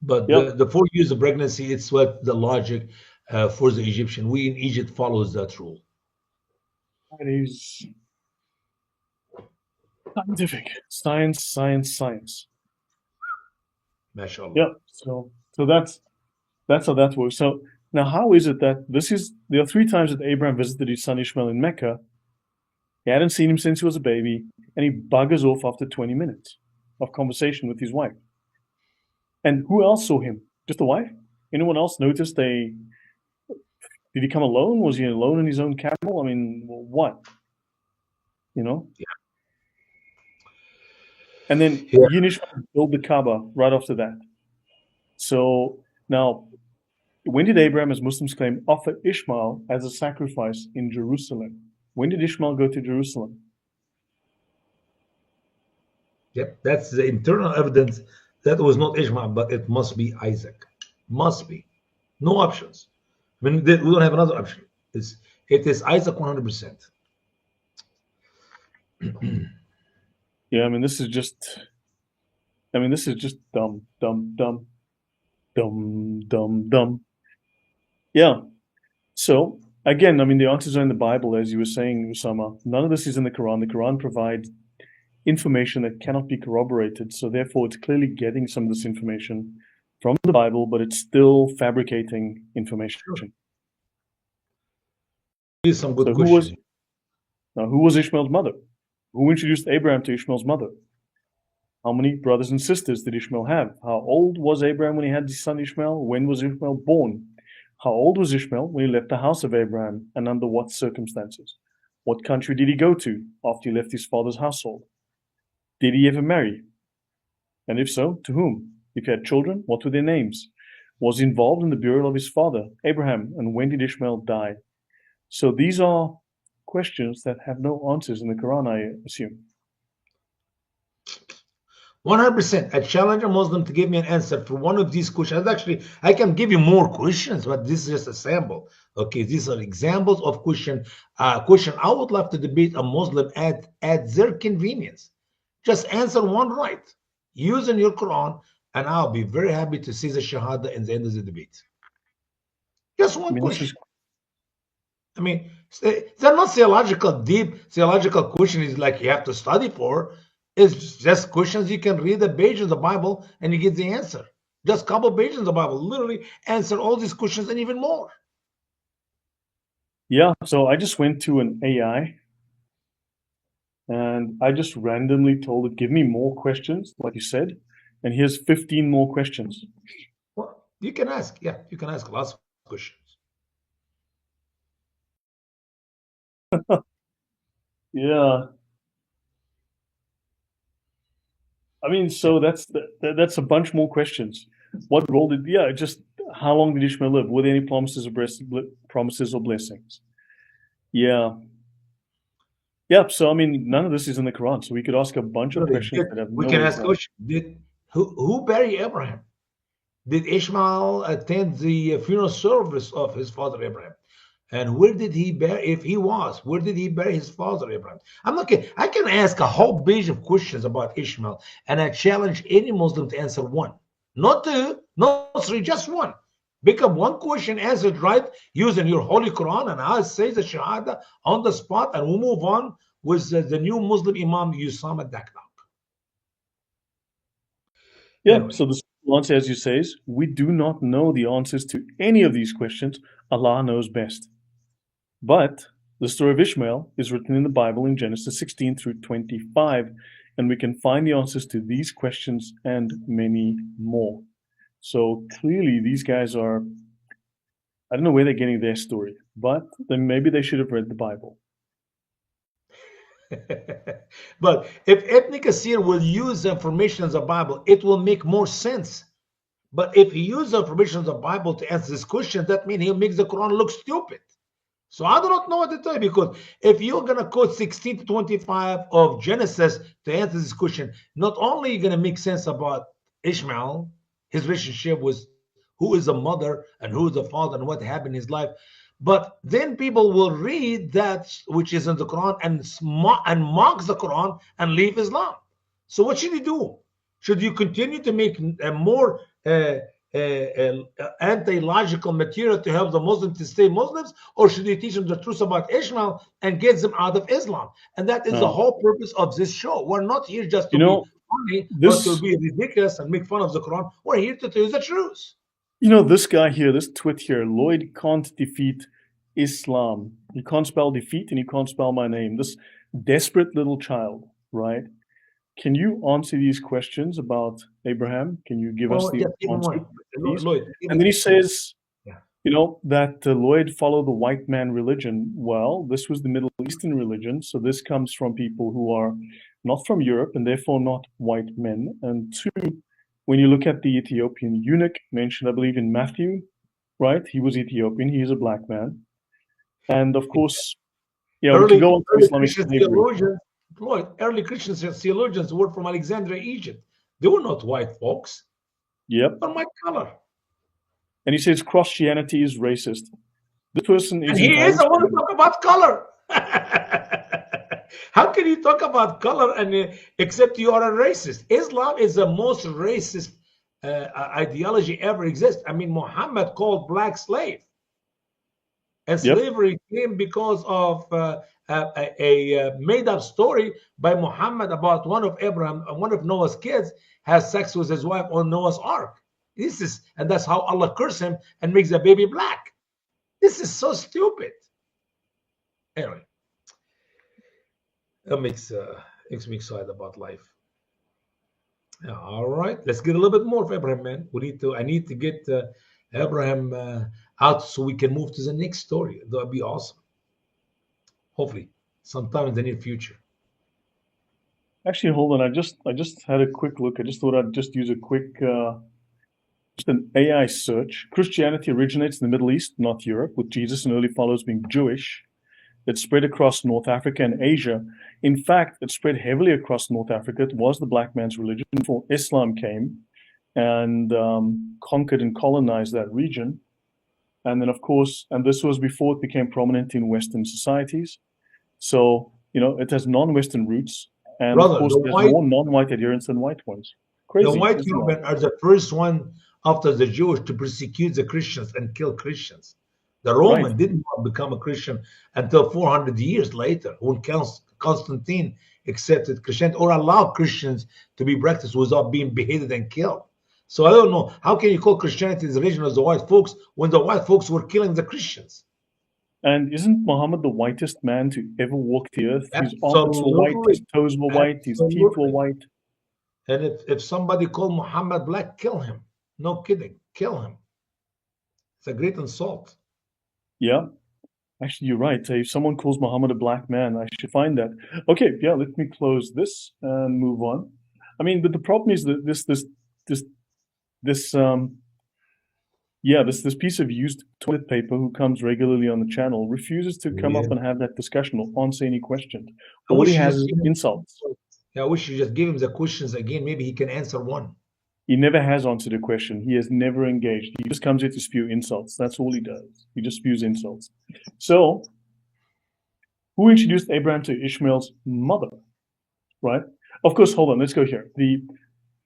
But yep. the 4 years of pregnancy, it's what the logic for the Egyptian. We in Egypt follows that rule. It is scientific. Science. MashaAllah. Yep. So that's how that works. So now, how is it that there are 3 times that Abraham visited his son Ishmael in Mecca. He hadn't seen him since he was a baby, and he buggers off after 20 minutes of conversation with his wife. And who else saw him? Just the wife? Anyone else noticed did he come alone? Was he alone in his own camel? I mean, what? You know? Yeah. And then Yeah. he and Ishmael built the Kaaba right after that. So now, when did Abraham, as Muslims claim, offer Ishmael as a sacrifice in Jerusalem? When did Ishmael go to Jerusalem? Yep, that's the internal evidence that was not Ishmael, but it must be Isaac. Must be. No options. I mean, we don't have another option. It is Isaac 100%. Yeah, I mean, this is just dumb. Yeah. So again, I mean, the answers are in the Bible, as you were saying, Usama. None of this is in the Quran. The Quran provides information that cannot be corroborated. So therefore, it's clearly getting some of this information from the Bible, but it's still fabricating information. Sure. Here's some good So questions. who was Ishmael's mother? Who introduced Abraham to Ishmael's mother? How many brothers and sisters did Ishmael have? How old was Abraham when he had his son Ishmael? When was Ishmael born? How old was Ishmael when he left the house of Abraham, and under what circumstances? What country did he go to after he left his father's household? Did he ever marry? And if so, to whom? If he had children, what were their names? Was he involved in the burial of his father, Abraham, and when did Ishmael die? So these are questions that have no answers in the Quran, I assume. 100%. I challenge a Muslim to give me an answer for one of these questions. Actually, I can give you more questions, but this is just a sample. Okay, these are examples of question I would love to debate a Muslim at their convenience. Just answer one right using your Quran, and I'll be very happy to see the Shahada in the end of the debate. Just one question. I mean, they're not deep theological questions like you have to study for. It's just questions you can read a page of the Bible and you get the answer. Just a couple pages of the Bible, literally answer all these questions and even more. Yeah, so I just went to an AI and I just randomly told it, give me more questions, like you said, and here's 15 more questions. Well, you can ask. Yeah, you can ask lots of questions. Yeah. I mean, so that's a bunch more questions. What role just how long did Ishmael live? Were there any promises or blessings? Yeah. Yep. So I mean, none of this is in the Quran. So we could ask a bunch of questions that have We no can way ask questions. Who buried Abraham? Did Ishmael attend the funeral service of his father Abraham? And where did he bury, if he was, where did he bury his father Abraham? I'm not kidding. I can ask a whole page of questions about Ishmael, and I challenge any Muslim to answer one. Not two, not three, just one. Pick up one question, answer it right, using your Holy Quran, and I'll say the Shahada on the spot, and we'll move on with the new Muslim Imam, Usama Dakdok. Yeah, Anyway. so the simple answer, as you say, is we do not know the answers to any of these questions. Allah knows best. But the story of Ishmael is written in the Bible in Genesis 16 through 25, and we can find the answers to these questions and many more. So clearly, these guys are, I don't know where they're getting their story, but then maybe they should have read the Bible. But if Ibn Kathir will use the information of the Bible, it will make more sense. But if he uses the information of the Bible to answer this question, that means he'll make the Quran look stupid. So I do not know what to tell you, because if you're going to quote 16 to 25 of Genesis to answer this question, not only are you going to make sense about Ishmael, his relationship with who is a mother and who is the father and what happened in his life. But then people will read that which is in the Quran and mock the Quran and leave Islam. So what should you do? Should you continue to make more anti-logical material to help the Muslims to stay Muslims, or should you teach them the truth about Ishmael and get them out of Islam? And that is the whole purpose of this show. We're not here just to be funny or to be ridiculous and make fun of the Quran. We're here to tell you the truth. This guy here, this twit here, Lloyd can't defeat Islam. He can't spell defeat and he can't spell my name. This desperate little child, right? Can you answer these questions about Abraham? Can you give us the answer? Lloyd, and then he says, that Lloyd followed the white man religion. Well, this was the Middle Eastern religion. So this comes from people who are not from Europe and therefore not white men. And two, when you look at the Ethiopian eunuch mentioned, I believe in Matthew, right? He was Ethiopian. He is a black man. And of course, early, we go on to Islamic theologians, Lloyd, early Christian theologians were from Alexandria, Egypt. They were not white folks. Yep. They were my color. And he says Christianity is racist. This person is. And he is the one to talk about color. How can you talk about color and except you are a racist? Islam is the most racist ideology ever exists. I mean, Muhammad called black slave. And slavery came because of a made-up story by Muhammad about one of Noah's kids has sex with his wife on Noah's Ark. And that's how Allah cursed him and makes the baby black. This is so stupid. Anyway, that makes me excited about life. Yeah, all right, let's get a little bit more of Abraham, man. I need to get Abraham out so we can move to the next story. That would be awesome. Hopefully, sometime in the near future. Actually, hold on. I just had a quick look. I just thought I'd just use a quick, just an AI search. Christianity originates in the Middle East, not Europe, with Jesus and early followers being Jewish. It spread across North Africa and Asia. In fact, it spread heavily across North Africa. It was the black man's religion before Islam came and conquered and colonized that region. And then, of course, and this was before it became prominent in Western societies. So, it has non-Western roots. And Brother, of course, there's more non-white adherents than white ones. Crazy. The white Europeans are the first one after the Jewish to persecute the Christians and kill Christians. The Roman did not become a Christian until 400 years later, when Constantine accepted Christianity or allowed Christians to be practiced without being beheaded and killed. So I don't know, how can you call Christianity the religion of the white folks when the white folks were killing the Christians? And isn't Muhammad the whitest man to ever walk the earth? His arms were white, his toes were white, his teeth were white. And if somebody called Muhammad black, kill him. No kidding, kill him. It's a great insult. Yeah, actually, you're right. If someone calls Muhammad a black man, I should find that. Okay, yeah, let me close this and move on. I mean, but the problem is that this piece of used toilet paper who comes regularly on the channel refuses to come up and have that discussion or answer any questions. All he has is insults. Yeah, I wish you just give him the questions again. Maybe he can answer one. He never has answered a question. He has never engaged. He just comes here to spew insults. That's all he does. He just spews insults. So, who introduced Abraham to Ishmael's mother? Right? Of course, hold on. Let's go here.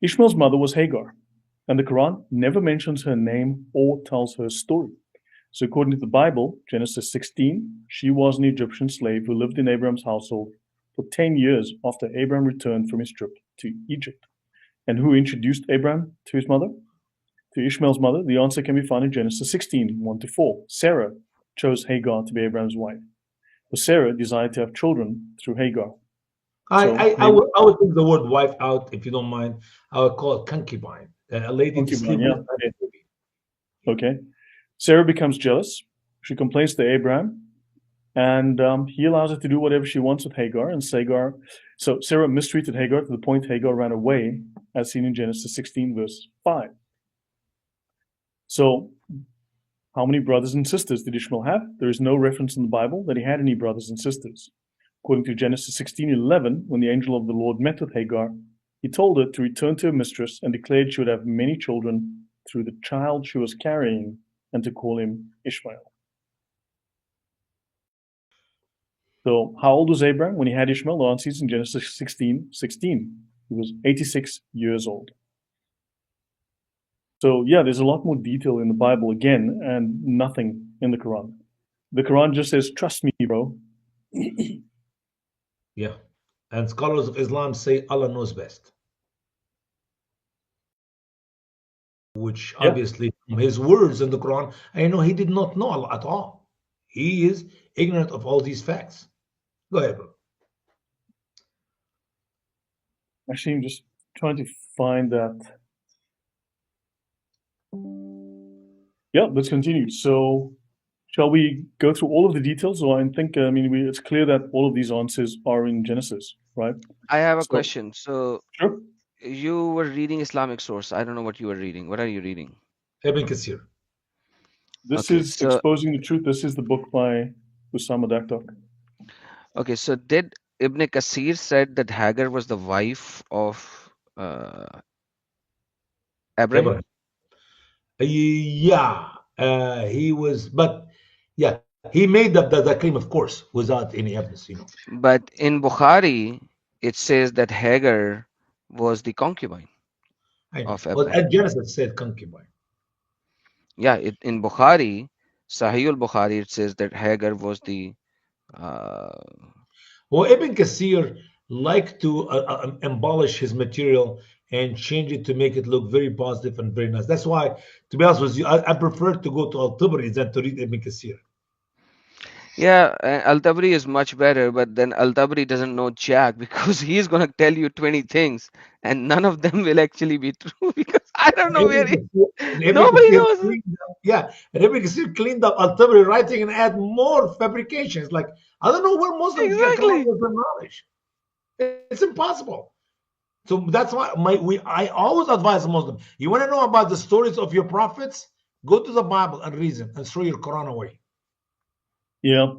Ishmael's mother was Hagar. And the Quran never mentions her name or tells her story. So according to the Bible, Genesis 16, she was an Egyptian slave who lived in Abraham's household for 10 years after Abraham returned from his trip to Egypt. And who introduced Abraham to his mother? To Ishmael's mother? The answer can be found in Genesis 16, 1-4. Sarah chose Hagar to be Abraham's wife. But Sarah desired to have children through Hagar. I would take the word wife out, if you don't mind. I would call it concubine. A lady to sleep with. Okay. Sarah becomes jealous. She complains to Abraham. And he allows her to do whatever she wants with Hagar. And so Sarah mistreated Hagar to the point Hagar ran away, as seen in Genesis 16, verse 5. So, how many brothers and sisters did Ishmael have? There is no reference in the Bible that he had any brothers and sisters. According to Genesis 16:11, when the angel of the Lord met with Hagar, He told her to return to her mistress and declared she would have many children through the child she was carrying and to call him Ishmael. So how old was Abraham when he had Ishmael? The answer is in Genesis 16:16. He was 86 years old. So yeah, there's a lot more detail in the Bible again, and nothing in the Quran. The Quran just says, "Trust me, bro." Yeah. And scholars of Islam say Allah knows best, which Yeah, obviously from his words in the Quran, I know he did not know Allah at all. He is ignorant of all these facts. Go ahead, bro. actually, I'm just trying to find that. Yeah, let's continue. So, shall we go through all of the details? Or I think, it's clear that all of these answers are in Genesis, right? I have a So, question. So sure. you were reading Islamic source. I don't know what you were reading. What are you reading? Ibn Kathir. This Okay, is so Exposing the Truth. This is the book by Usama Dakdok. did Ibn Kasir said that Hagar was the wife of uh, Abraham? Abraham. Yeah, he was, but yeah, he made up the claim, of course, without any evidence. But in Bukhari, it says that Hagar was the concubine I know. of Well, Abraham. at Genesis said concubine. Yeah, in Bukhari, Sahih al-Bukhari, it says that Hagar was the uh, Well, Ibn Kathir liked to embellish his material and change it to make it look very positive and very nice. That's why, to be honest with you, I prefer to go to Al-Tabari than to read Ibn Kathir. yeah, Al-Tabri is much better, but then Al-Tabri doesn't know Jack because he's gonna tell you 20 things and none of them will actually be true because I don't know Ibn where Kathir, and Ibn nobody Kathir knows. cleaned up, yeah, and Ibn Kathir cleaned up Al-Tabari writing and add more fabrications. Like, I don't know where Muslims come up Exactly. with their knowledge. It's impossible. So that's why I always advise a Muslim. You want to know about the stories of your prophets? Go to the Bible and reason and throw your Quran away. Yeah.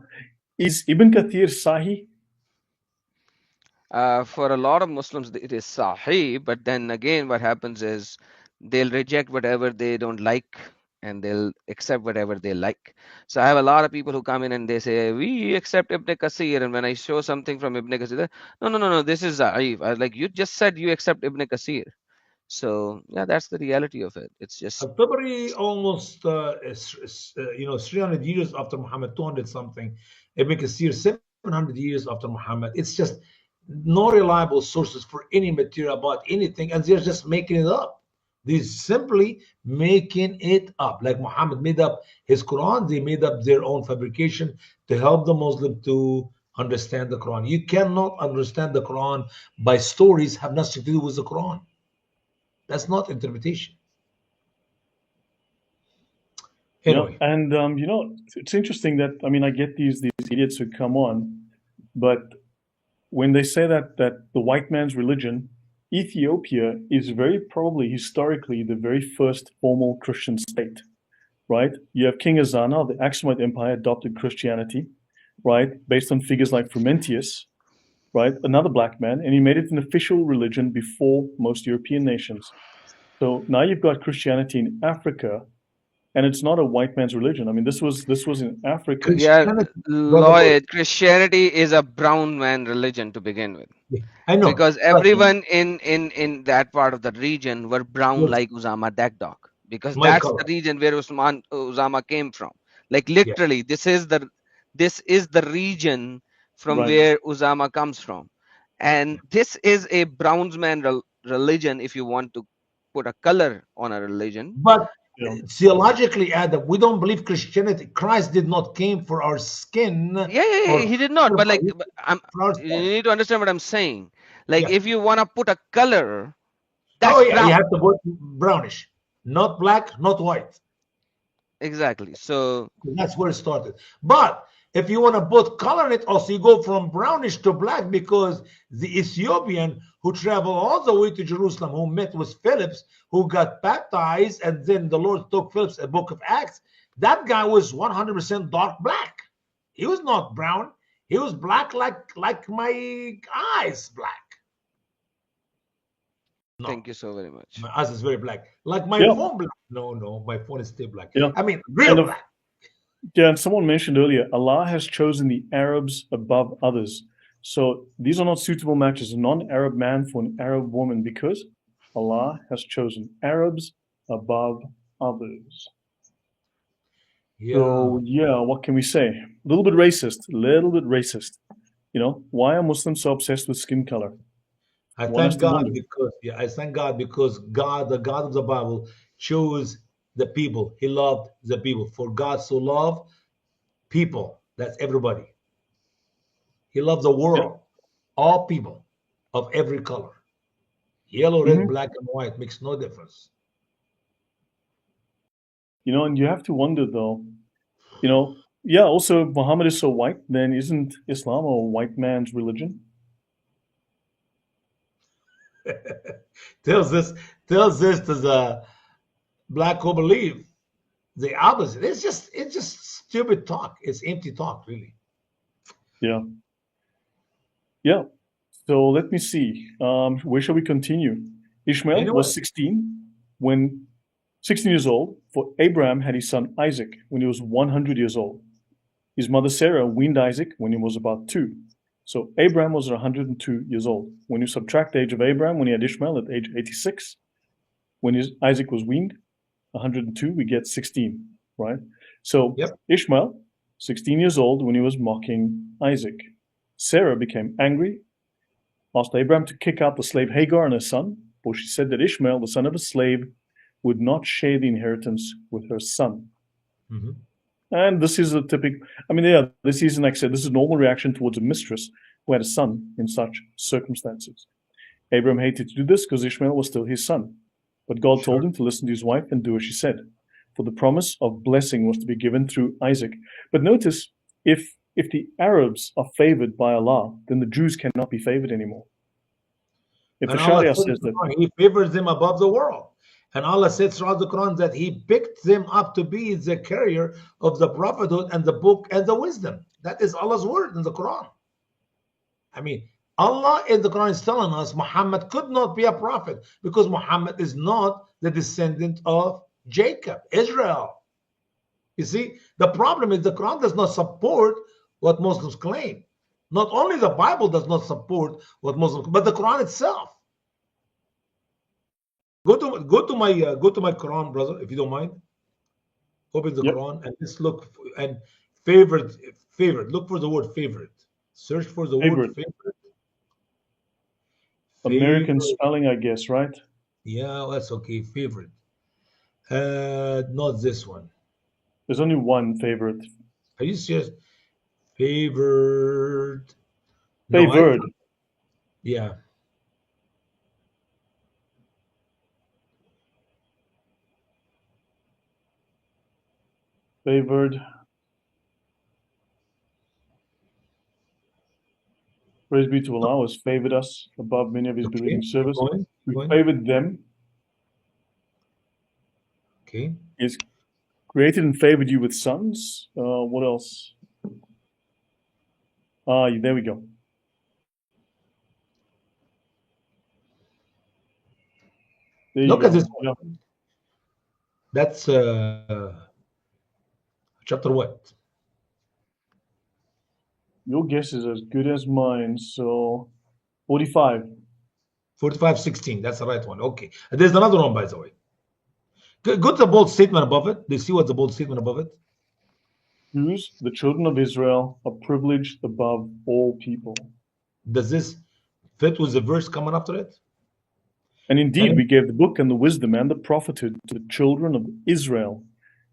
Is Ibn Kathir Sahih? For a lot of Muslims, it is Sahih, but then again, what happens is they'll reject whatever they don't like and they'll accept whatever they like. So I have a lot of people who come in and they say, we accept Ibn Kasir. And when I show something from Ibn Kasir, no, this is Za'if. I was like, you just said you accept Ibn Kasir. So yeah, that's the reality of it. It's just Al-Tabari almost 300 years after Muhammad, 200 something. Ibn Kathir 700 years after Muhammad. It's just no reliable sources for any material about anything, and they're just making it up. They're simply making it up. Like Muhammad made up his Quran, they made up their own fabrication to help the Muslim to understand the Quran. You cannot understand the Quran by stories have nothing to do with the Quran. That's not interpretation. Yeah. Anyway, And it's interesting that I get these idiots who come on, but when they say that the white man's religion, Ethiopia is very probably historically the very first formal Christian state, right? You have King Azana of the Aksumite Empire adopted Christianity, right, based on figures like Frumentius, right, another black man, and he made it an official religion before most European nations. So now you've got Christianity in Africa, and it's not a white man's religion. This was in Africa. yeah, Christianity, brother, Lloyd, Christianity is a brown man religion to begin with. I know. Because Trust me, everyone in that part of the region were brown yes, like Usama Dakdok because my that's the color. region where Usama came from. Like Yeah. literally, this is the region from Right. where Usama comes from, and this is a brownsman religion. If you want to put a color on a religion, But Yeah. theologically, Adam, we don't believe Christianity. Christ did not came for our skin yeah, or he did not. But like, I'm for our you flesh. need to understand what I'm saying. Like, Yeah. if you wanna put a color, Oh, that's yeah. You brown. have to go brownish, not black, not white. Exactly. So That's where it started. But if you want to put color in it, also you go from brownish to black because the Ethiopian who traveled all the way to Jerusalem, who met with Phillips, who got baptized, and then the Lord took Phillips a book of Acts, that guy was 100% dark black. He was not brown. He was black like my eyes black. No, Thank you so very much. my eyes is very black. Like my Yeah, phone black. No, no, my phone is still black. yeah. I mean, real And of black. Yeah, and someone mentioned earlier, Allah has chosen the Arabs above others. So these are not suitable matches, a non-Arab man for an Arab woman, because Allah has chosen Arabs above others. Yeah, So yeah, what can we say? A little bit racist, a little bit racist. Why are Muslims so obsessed with skin color? I One has thank to God wonder. because I thank God because God, the God of the Bible, chose the people. He loved the people. For God so loved people. That's everybody. He loves the Yeah. world, all people of every color. Yellow, red, hmm black, and white makes no difference. And you have to wonder though, yeah, also Muhammad is so white, then isn't Islam a white man's religion? tells this tells this to the black who believe the opposite. It's just stupid talk. It's empty talk, really. Yeah. Yeah. So let me see. Where shall we continue? Ishmael Anyway, was 16 years old, for Abraham had his son Isaac when he was 100 years old. His mother Sarah weaned Isaac when he was about 2. So Abraham was 102 years old. When you subtract the age of Abraham when he had Ishmael at age 86, when Isaac was weaned, 102, we get 16, right? So yep. Ishmael, 16 years old when he was mocking Isaac. Sarah became angry, asked Abraham to kick out the slave Hagar and her son, for she said that Ishmael, the son of a slave, would not share the inheritance with her son. Mhm. And this is a typical, yeah, this is, like I said, this is a normal reaction towards a mistress who had a son in such circumstances. Abraham hated to do this because Ishmael was still his son. But God told Sure. him to listen to his wife and do as she said. For the promise of blessing was to be given through Isaac. But notice, if the Arabs are favored by Allah, then the Jews cannot be favored anymore. If the And Allah Sharia said in says the that, Quran, He favors them above the world. And Allah said throughout the Quran that He picked them up to be the carrier of the prophethood and the book and the wisdom. That is Allah's word in the Quran. I mean, Allah in the Quran is telling us Muhammad could not be a prophet because Muhammad is not the descendant of Jacob, Israel. You see, the problem is the Quran does not support what Muslims claim. Not only the Bible does not support what Muslims, but the Quran itself. Go to my Quran, brother, if you don't mind. Open the yep, Quran and let's look and favorite. Look for the word favorite. Search for the word favorite, favorite. American Favorite. spelling, I guess, right? Yeah, that's okay. Favorite. Not this one. There's only one favorite. Are you serious? Favored. No, Favored, yeah. favored. Praise be to Allah, who has favored us above many of his Okay, believing keep servants. going. Keep We going. favored them. Okay. Is created and favored you with sons. What else? There we go. There you Look at this go. one. Yeah. That's chapter what? Your guess is as good as mine. So 45. 45:16. That's the right one. Okay. There's another one, by the way. Go to the bold statement above it. Do you see what's the bold statement above it? Jews, the children of Israel, are privileged above all people. Does this fit with the verse coming after it? And indeed, And we gave the book and the wisdom and the prophethood to the children of Israel,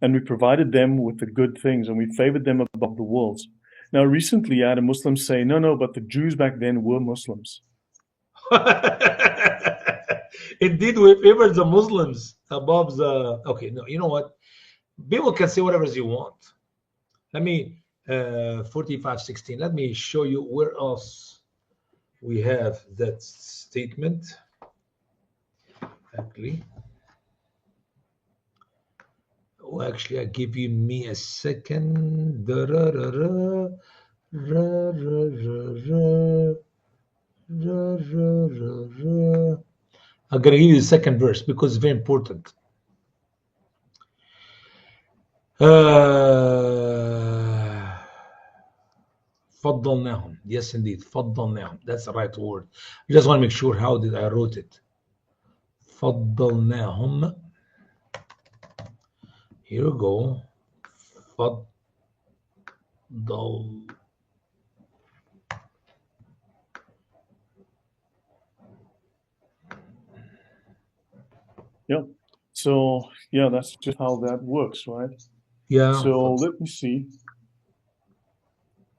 and we provided them with the good things, and we favored them above the worlds. Now, recently, I had a Muslim say, no, no, but the Jews back then were Muslims. indeed, we favor the Muslims above the. Okay, no, you know what? People can say whatever they want. Let me 45:16. Let me show you where else we have that statement. Actually, oh, actually, I give you me a second. Da-ra-ra-ra, ra-ra-ra-ra, ra-ra-ra-ra. I'm going to give you the second verse because it's very important. فضلناهم. Yes, indeed. فضلناهم. That's the right word. I just want to make sure how did I wrote it. فضلناهم. Here we go. فضل. Yeah. So yeah, that's just how that works, right? Yeah. So let me see.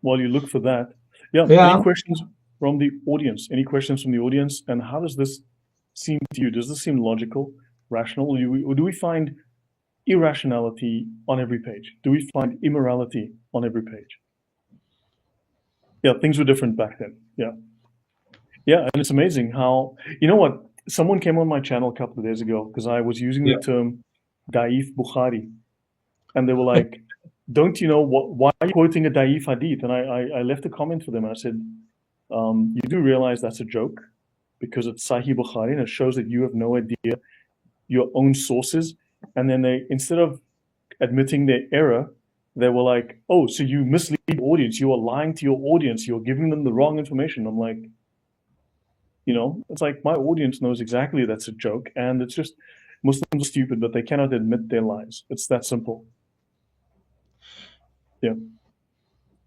While you look for that, yeah. Any Yeah. questions from the audience? Any questions from the audience? And how does this seem to you? Does this seem logical, rational, or do we find irrationality on every page? Do we find immorality on every page? Yeah, things were different back then. Yeah. Yeah, and it's amazing how, you know what? Someone came on my channel a couple of days ago because I was using the Yeah. term Daif Bukhari, and they were like, "Don't you know why are you quoting a Daif hadith?" And I left a comment for them. I said, "You do realize that's a joke because it's Sahih Bukhari and it shows that you have no idea your own sources." And then they, instead of admitting their error, they were like, "Oh, so you mislead the audience. You are lying to your audience. You're giving them the wrong information." I'm like, it's like my audience knows exactly that's a joke, and it's just Muslims are stupid, but they cannot admit their lies. It's that simple. Yeah.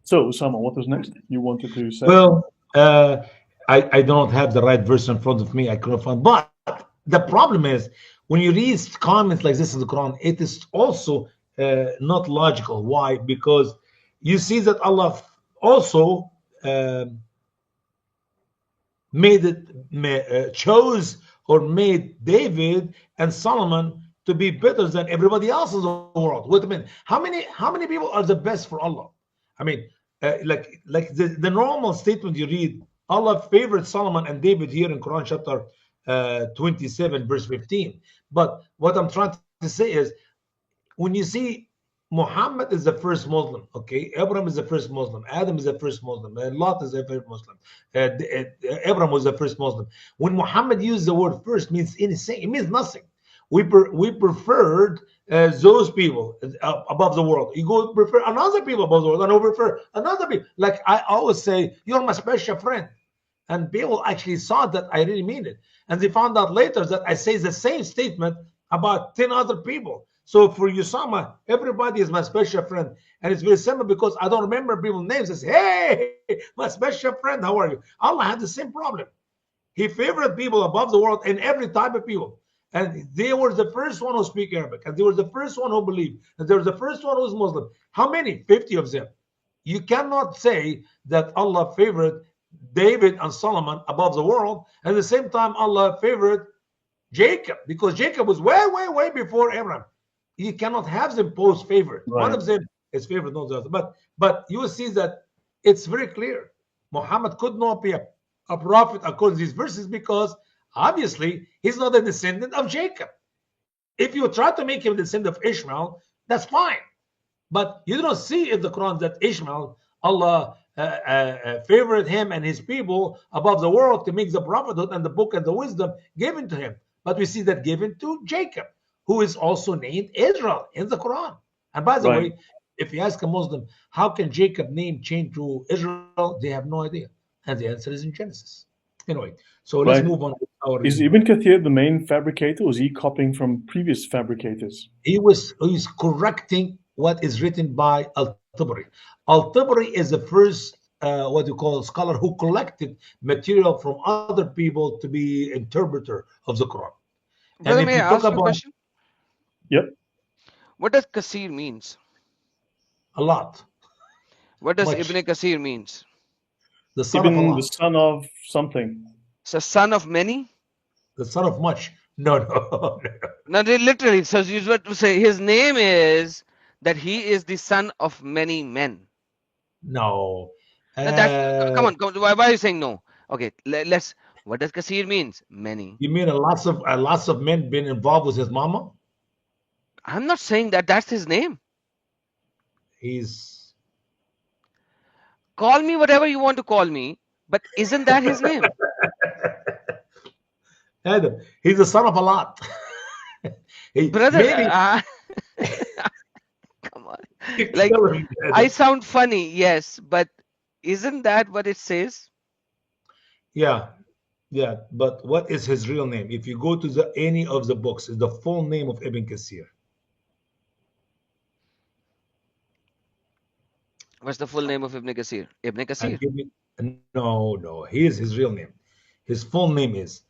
So, Usama, what was next? You wanted to say? Well, I don't have the right verse in front of me. I couldn't find. But the problem is when you read comments like this in the Quran, it is also not logical. Why? Because you see that Allah also uh, chose or made David and Solomon to be better than everybody else in the world. Wait a minute. How many people are the best for Allah? I mean, like the normal statement you read, Allah favored Solomon and David here in Quran chapter 27 verse 15. But what I'm trying to say is when you see Muhammad is the first Muslim, okay? Abraham is the first Muslim. Adam is the first Muslim. Lot is the first Muslim. Abraham was the first Muslim. When Muhammad used the word first, means anything. It means nothing. We preferred those people above the world. You go prefer another people above the world, and we prefer another people. Like I always say, you're my special friend. And people actually saw that I really mean it. And they found out later that I say the same statement about 10 other people. So for Usama, everybody is my special friend. And it's very simple because I don't remember people's names. I say, hey, my special friend, how are you? Allah had the same problem. He favored people above the world and every type of people. And they were the first one who speak Arabic. And they were the first one who believed. And they were the first one who was Muslim. How many? 50 of them. You cannot say that Allah favored David and Solomon above the world. At the same time, Allah favored Jacob because Jacob was way, way, way before Abraham. You cannot have them post favorite. One Right. of them is favorite, not the other. But you will see that it's very clear. Muhammad could not be a prophet according to these verses because obviously he's not a descendant of Jacob. If you try to make him a descendant of Ishmael, that's fine. But you don't see in the Quran that Ishmael, Allah favored him and his people above the world to make the prophethood and the book and the wisdom given to him. But we see that given to Jacob, who is also named Israel in the Quran. And by the Right. way, if you ask a Muslim, how can Jacob name change to Israel? They have no idea. And the answer is in Genesis. Anyway, so let's Right. move on with our Is reading. Ibn Kathir the main fabricator, or is he copying from previous fabricators? He's correcting what is written by Al-Tabari. Al-Tabari is the first what you call scholar who collected material from other people to be interpreter of the Quran. And Brother, if may you I talk ask you a about question? Yep. What does Kasir means? a lot, What does much, Ibn Kasir means? the son of a Ibn the lot, son of something. It's a son of many? the son of much. No, no. No, they literally, so you were to say his name is that he is the son of many men. No. No, that's come on. Why are you saying no? Okay, let's. What does Kasir means? Many. You mean a lots of men been involved with his mama? I'm not saying that that's his name. He's Call me whatever you want to call me, but isn't that his name? Adam, he's the son of a lot. Brother, Maybe come on. you Like, kill him, I Adam. sound funny, yes, but isn't that what it says? Yeah, yeah. But what is his real name? If you go to any of the books, is the full name of Ibn Kathir. What's the full name of Ibn Kasir? Ibn I'll Kasir. give you. No, no. Here's his real name. His full name is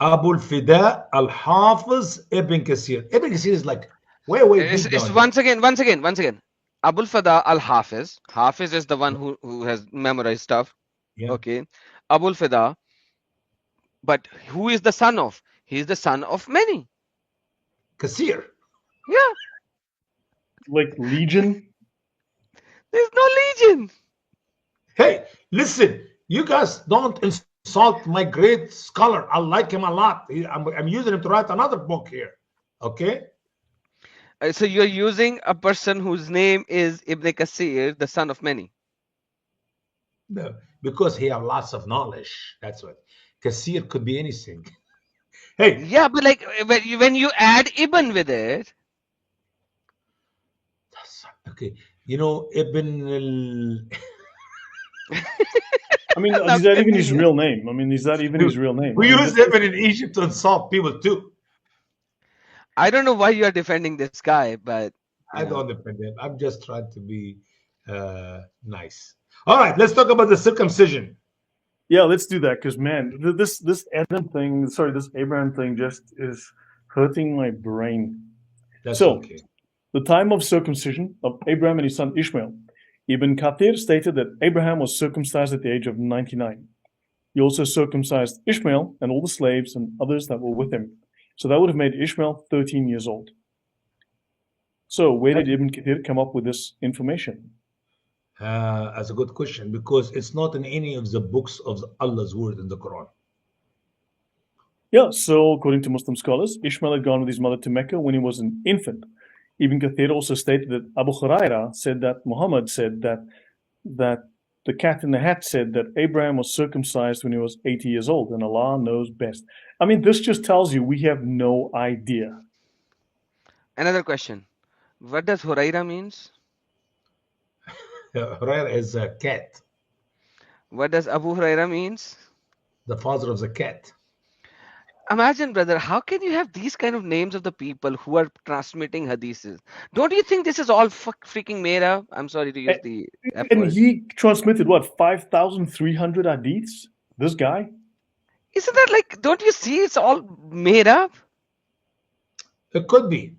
Abu al-Fida al-Hafiz Ibn Kathir. Ibn Kathir is like way, way deep It's down here. once again. Abul Fada al Hafiz. Hafiz is the one who has memorized stuff. Yeah, Okay. Abul Fida. But who is the son of? He is the son of many. Kathir. Yeah. Like Legion. There's no legion. Hey, listen, you guys don't insult my great scholar. I like him a lot. I'm using him to write another book here. Okay? So you're using a person whose name is Ibn Kasir, the son of many. No, because he have lots of knowledge. That's what. Kathir could be anything. Hey, Yeah, but like when you add Ibn with it, okay, you know Ibn. I mean, now is that even his continue. real name? I mean, is that even his real name? We I mean, use Ibn in Egypt to insult people too. I don't know why you are defending this guy, but I don't defend him. I'm just trying to be nice. All right, let's talk about the circumcision. yeah, let's do that because man, this Adam thing, sorry, this Abraham thing just is hurting my brain. That's So, okay. the time of circumcision of Abraham and his son Ishmael. Ibn Kathir stated that Abraham was circumcised at the age of 99. He also circumcised Ishmael and all the slaves and others that were with him. So that would have made Ishmael 13 years old. So where did Ibn Kathir come up with this information? That's a good question because it's not in any of the books of Allah's word in the Quran. Yeah, so according to Muslim scholars, Ishmael had gone with his mother to Mecca when he was an infant. Ibn Kathir also stated that Abu Huraira said that Muhammad said that the cat in the hat said that Abraham was circumcised when he was 80 years old, and Allah knows best. I mean, this just tells you we have no idea. another question. What does Huraira means? Huraira is a cat, What does Abu Huraira means? the father of the cat. Imagine, brother, how can you have these kind of names of the people who are transmitting hadiths? Don't you think this is all freaking made up? I'm sorry to use the F And word. he transmitted what, 5,300 hadiths? This guy? Isn't that like, don't you see it's all made up? It could be.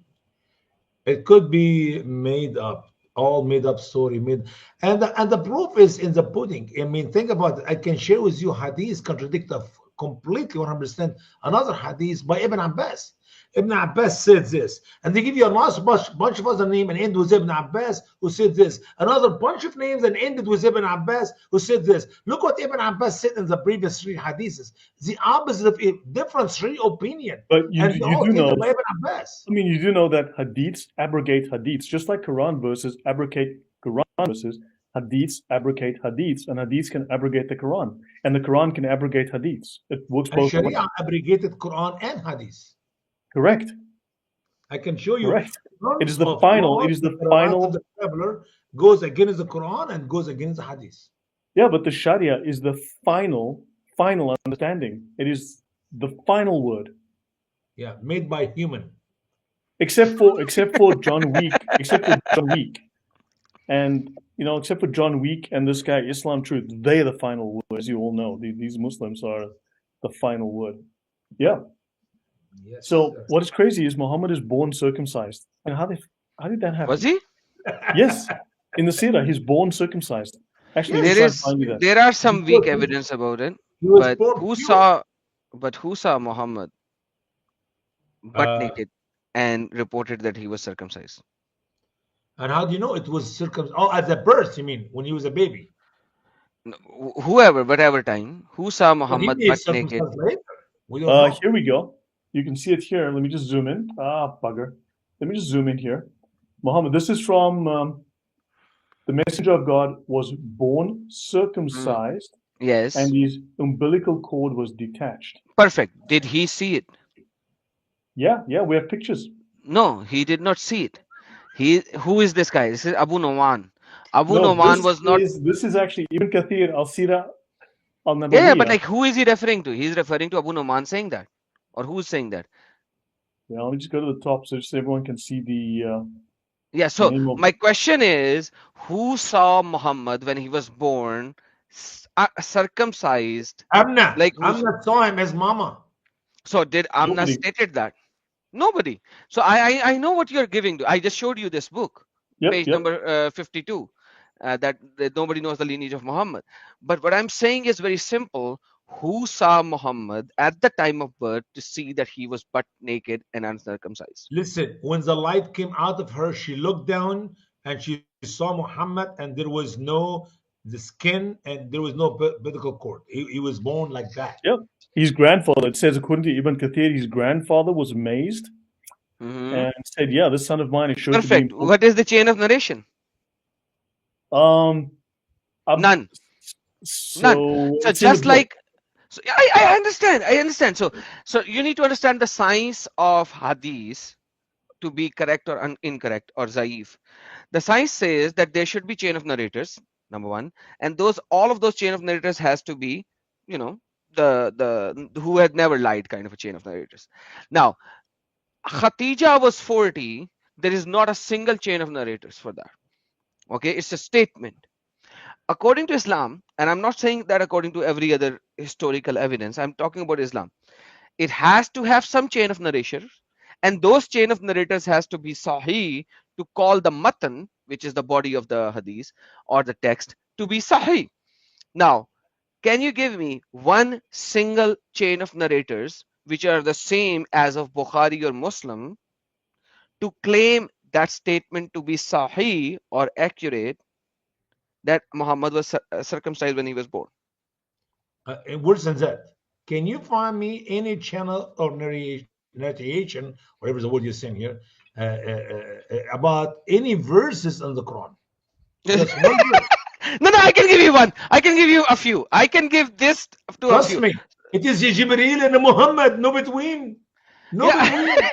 It could be made up, all made up story. And the proof is in the pudding. I mean, think about it. I can share with you hadith contradict of completely 100% another hadith by Ibn Abbas. Ibn Abbas said this, and they give you a nice bunch of other names and end with Ibn Abbas who said this. Another bunch of names and ended with Ibn Abbas who said this. Look what Ibn Abbas said in the previous three hadiths. The opposite of it, different three opinion, But and they all do know, taken by Ibn Abbas. I mean, you do know that hadiths abrogate hadiths, just like Quran verses abrogate Quran verses, hadiths abrogate hadiths, and hadiths can abrogate the Quran, and the Quran can abrogate hadiths. It works And both ways. Sharia abrogated Quran and Hadith. Correct. I can show you. Correct. It is the of final. laws It is the that are out of final. the traveler goes against the Quran and goes against the Hadith. Yeah, but the Sharia is the final understanding. It is the final word. Yeah, made by human. Except for John Week, and except for John Week and this guy Islam Truth, they are the final word, as you all know. These Muslims are the final word. Yeah. Yes. So what is crazy is Muhammad is born circumcised, and how did that happen? Was he? Yes, in the Sirah, he's born circumcised. Actually, There are some weak evidence about it, but who saw Muhammad butt naked and reported that he was circumcised? And how do you know it was circumcised? Oh, at the birth, you mean, when he was a baby? Whoever, whatever time, who saw Muhammad butt naked? Later. We don't know. Here we go. You can see it here. Let me just zoom in. Bugger. Let me just zoom in here. Muhammad, this is from the messenger of God was born circumcised Yes. and his umbilical cord was detached. Perfect. Did he see it? Yeah, yeah, we have pictures. No, he did not see it. Who is this guy? This is Abu Nu'man. Abu No, Nu'man was not. this is actually Ibn Kathir al Sira al Yeah, but Nabawiyah. like, who is he referring to? He's referring to Abu Nu'man saying that, or who's saying that? Yeah, let me just go to the top so just everyone can see Yeah. the So name of. my question is, who saw Muhammad when he was born, circumcised? Amna. Like who's? Amna saw him as mama. So did Amna Nobody. stated that? Nobody. So I know what you're giving to. I just showed you this book, Yep, page yep. number 52, that nobody knows the lineage of Muhammad. But what I'm saying is very simple. Who saw Muhammad at the time of birth to see that he was butt naked and uncircumcised? Listen, when the light came out of her, she looked down and she saw Muhammad, and there was no the skin and there was no umbilical cord. He was born like that. Yep. His grandfather, it says according to Ibn Kathir, his grandfather was amazed Hmm. and said, "Yeah, this son of mine is sure to be Perfect. important." What is the chain of narration? Um, None. None. so So it's in the just book. like, so I understand. I understand. So you need to understand the science of hadith to be correct or incorrect or zaif. The science says that there should be chain of narrators, number one, and those all of those chain of narrators has to be, you know, the who had never lied kind of a chain of narrators. Now, Khatija was 40. There is not a single chain of narrators for that. Okay, it's a statement. According to Islam, and I'm not saying that according to every other historical evidence, I'm talking about Islam. It has to have some chain of narrators, and those chain of narrators has to be sahih to call the matan, which is the body of the hadith or the text, to be sahih. Now, can you give me one single chain of narrators which are the same as of Bukhari or Muslim to claim that statement to be sahih or accurate, that Muhammad was circumcised when he was born? And worse than that, can you find me any channel or narration, whatever the word you're saying here, about any verses in the Quran? Just one verse. No, no, I can give you one. I can give you a few. I can give this to a Trust few. me, it is Jibreel and Muhammad, no between. No Yeah, between.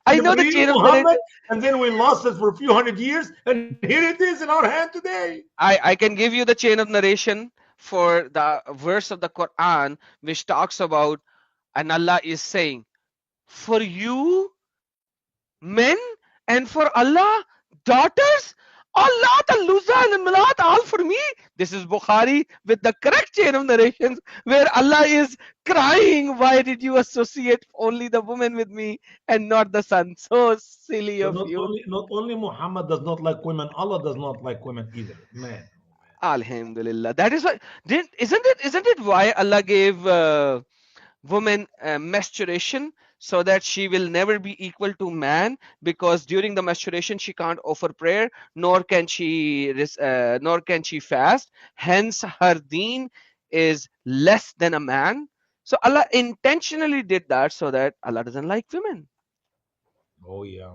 I know the Jibreel, chain of Muhammad, narrative. and then we lost it for a few hundred years, and here it is in our hand today. I can give you the chain of narration for the verse of the Quran which talks about, and Allah is saying, for you men, and for Allah daughters. Allah, the Luza and Malat, all for me. This is Bukhari with the correct chain of narrations where Allah is crying, why did you associate only the woman with me and not the son? So silly So of you. not only Muhammad does not like women, Allah does not like women either. Man, oh man. Alhamdulillah. That is why, isn't it why Allah gave woman menstruation, so that she will never be equal to man, because during the menstruation she can't offer prayer, nor can she fast, hence her deen is less than a man. So Allah intentionally did that so that Allah doesn't like women. Oh yeah,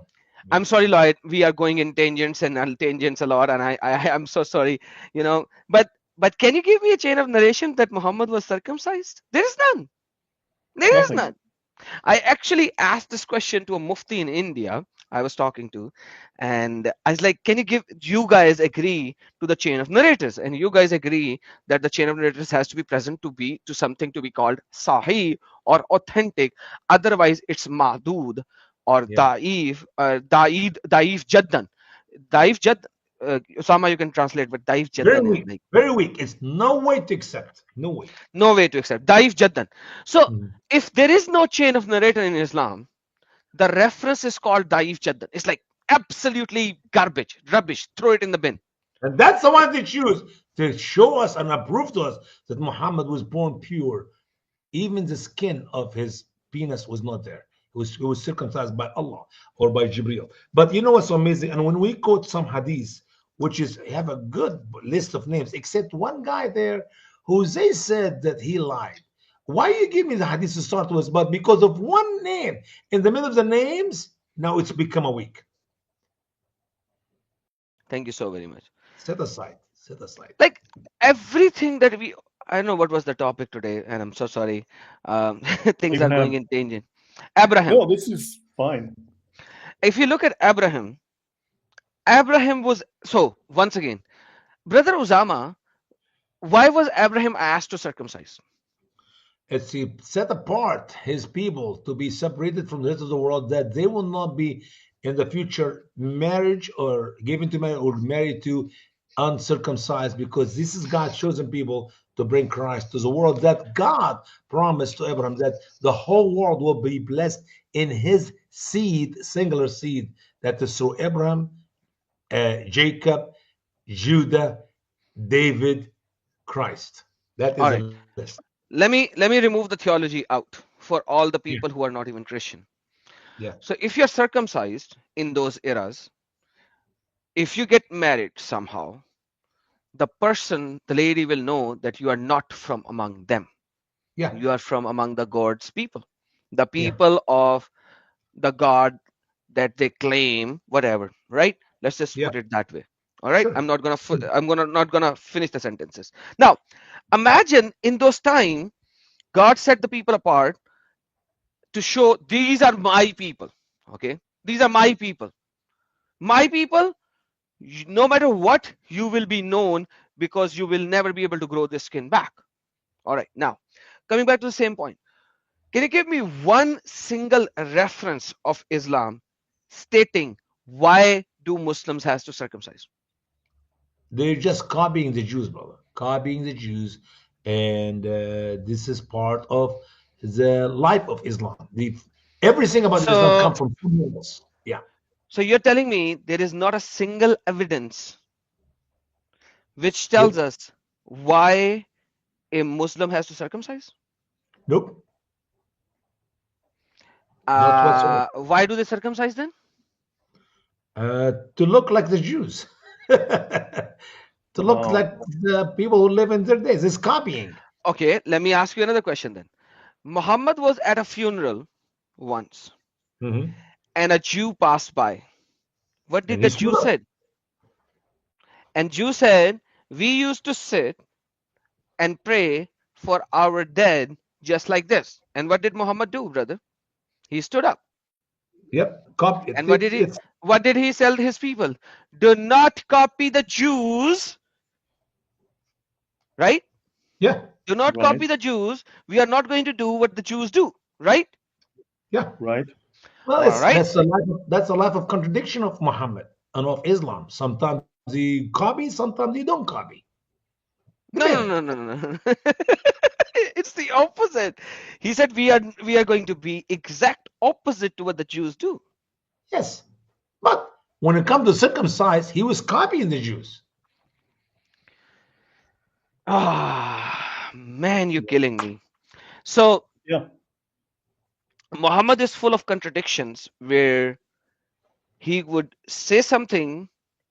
I'm yeah. sorry, Lloyd, we are going in tangents and tangents a lot, and I am so sorry, but can you give me a chain of narration that Muhammad was circumcised? There is none. There is Nothing. none. I actually asked this question to a mufti in India I was talking to, and I was like, "Can you guys agree to the chain of narrators?" And you guys agree that the chain of narrators has to be present to something to be called sahih or authentic. Otherwise, it's mahdud or Yeah. daif jaddan. Daif jad. Usama, you can translate, but daif Very jaddan is weak. like Very weak. It's no way to accept. No way. no way to accept. Daif jaddan. So, Mhm. if there is no chain of narrator in Islam, the reference is called Daif Jaddan. It's like absolutely garbage, rubbish. Throw it in the bin. And that's the one they choose to show us and prove to us that Muhammad was born pure. Even the skin of his penis was not there. It was circumcised by Allah or by Jibril. But you know what's so amazing? And when we quote some hadiths, which is have a good list of names, except one guy there who they said that he lied. Why you give me the hadith to start with? But because of one name in the middle of the names, now it's become a week. Thank you so very much. Set aside. Set aside. Like everything that we I don't know what was the topic today, and I'm so sorry. Things are going Abraham. in tangent. Abraham. No, this is fine. If you look at Abraham, Abraham was so once again, brother Usama. Why was Abraham asked to circumcise? It's he set apart his people to be separated from the rest of the world, that they will not be in the future marriage or given to marry or married to uncircumcised, because this is God's chosen people to bring Christ to the world, that God promised to Abraham that the whole world will be blessed in his seed, singular seed, that is through Abraham, Jacob, Judah, David, Christ. That All is right. a list. Let me remove the theology out for all the Yeah, people who are not even Christian. yeah, So if you're circumcised in those eras, if you get married somehow, the person, the lady will know that you are not from among them. yeah, You are from among the God's people, the yeah. people of the God that they claim, whatever, right? Let's just Yeah, put it that way. All right. sure. I'm gonna not gonna finish the sentences. Now, imagine in those time, God set the people apart to show these are my people. Okay. These are my people. My people, no matter what, you will be known because you will never be able to grow this skin back. All right. Now, coming back to the same point, can you give me one single reference of Islam stating why do Muslims has to circumcise? They're just copying the Jews, brother. Copying the Jews, and this is part of the life of Islam. Everything about Islam So, comes from somewhere else. Yeah. so you're telling me there is not a single evidence which tells Yep. us why a Muslim has to circumcise? Nope. Not whatsoever. Why do they circumcise then? To look like the Jews. To look Wow. like the people who live in their days. It's copying. Okay, let me ask you another question then. Muhammad was at a funeral once, Hmm. and a Jew passed by. What And did he the stood Jew up. said? And Jew said, "We used to sit and pray for our dead just like this." And what did Muhammad do, brother? He stood up. Yep. Copy. And what did he tell his people? Do not copy the Jews, right? Yeah. Do not Right. copy the Jews. We are not going to do what the Jews do, right? Yeah. Right. Well, All it's right. that's a life of contradiction of Muhammad and of Islam. Sometimes they copy, sometimes they don't copy. No, no, Depends. no, no, no, no. It's the opposite. He said we are going to be exact opposite to what the Jews do. Yes, but when it comes to circumcised, he was copying the Jews. Ah, man, you're killing me. So Yeah. Muhammad is full of contradictions where he would say something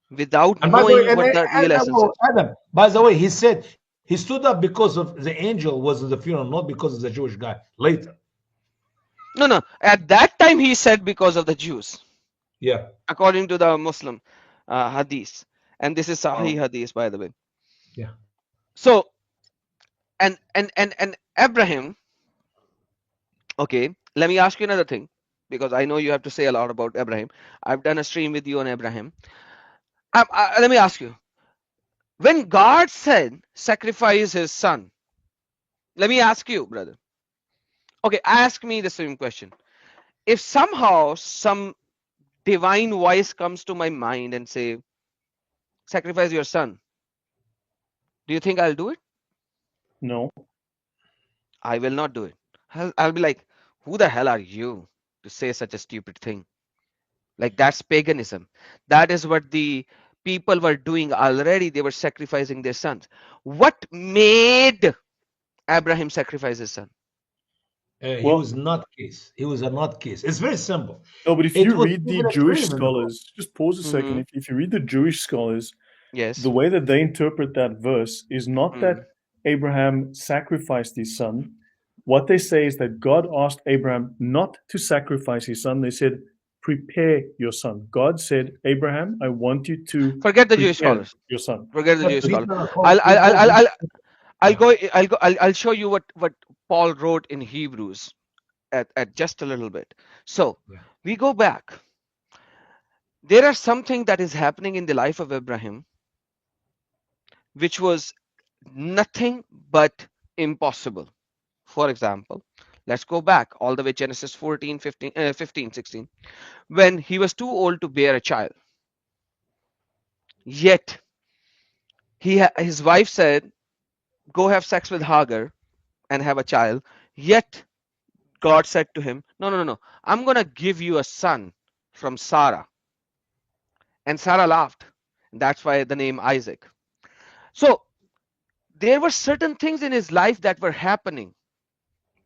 without And by the way, knowing what the real essence well, is. Adam, by the way, he said he stood up because of the angel was in the funeral, not because of the Jewish guy. Later, No, no. At that time, he said because of the Jews, yeah, according to the Muslim hadith. And this is Sahih Wow. hadith, by the way. yeah. So, and Abraham, okay, let me ask you another thing because I know you have to say a lot about Abraham. I've done a stream with you on Abraham. Let me ask you, when God said sacrifice his son, let me ask you, brother. Okay, ask me the same question. If somehow some divine voice comes to my mind and say, sacrifice your son, do you think I'll do it? No. I will not do it. I'll be like, who the hell are you to say such a stupid thing? Like, that's paganism. That is what the people were doing already. They were sacrificing their sons. What made Abraham sacrifice his son? He Well, was not case. He was a not case. It's very simple. no, but if It you was read the even a Jewish dream in the world. scholars, just pause a second. Mm-hmm. If you read the Jewish scholars, the Yes. way that they interpret that verse is not that Mm. Abraham sacrificed his son. What they say is that God asked Abraham not to sacrifice his son. They said, prepare your son. God said, Abraham, I want you to Forget the Jewish prepare scholars. your son. Forget the Yep, Jewish these scholar. are I'll, called I'll, I'll, people. I'll, I'll I'll Yeah. go. I'll show you what Paul wrote in Hebrews at just a little bit. So Yeah. we go back. There are something that is happening in the life of Abraham, which was nothing but impossible. For example, let's go back all the way Genesis 14, 15, 15, 16, when he was too old to bear a child. Yet his wife said, "Go have sex with Hagar and have a child." Yet God said to him, "No, no, no, no. I'm gonna give you a son from Sarah." And Sarah laughed. That's why the name Isaac. So there were certain things in his life that were happening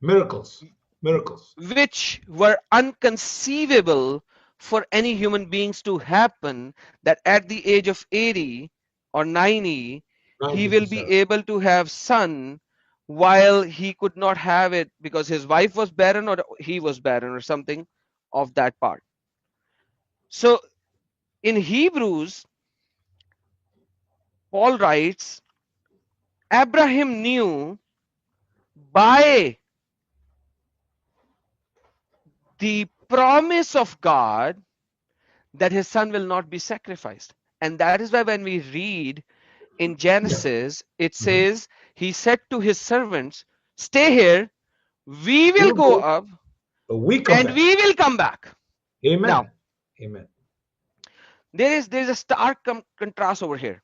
Miracles. Miracles. which were unconceivable for any human beings to happen, that at the age of 80 or 90 he 90 will to be 7. able to have son, while he could not have it because his wife was barren or he was barren or something of that part. So in Hebrews, Paul writes, Abraham knew by the promise of God that his son will not be sacrificed. And that is why when we read in Yeah. Genesis, it Hmm. says, he said to his servants, "Stay here, we We will will go go, up but we come and back. we will come back." Now, Amen. Amen. there is a stark contrast over here.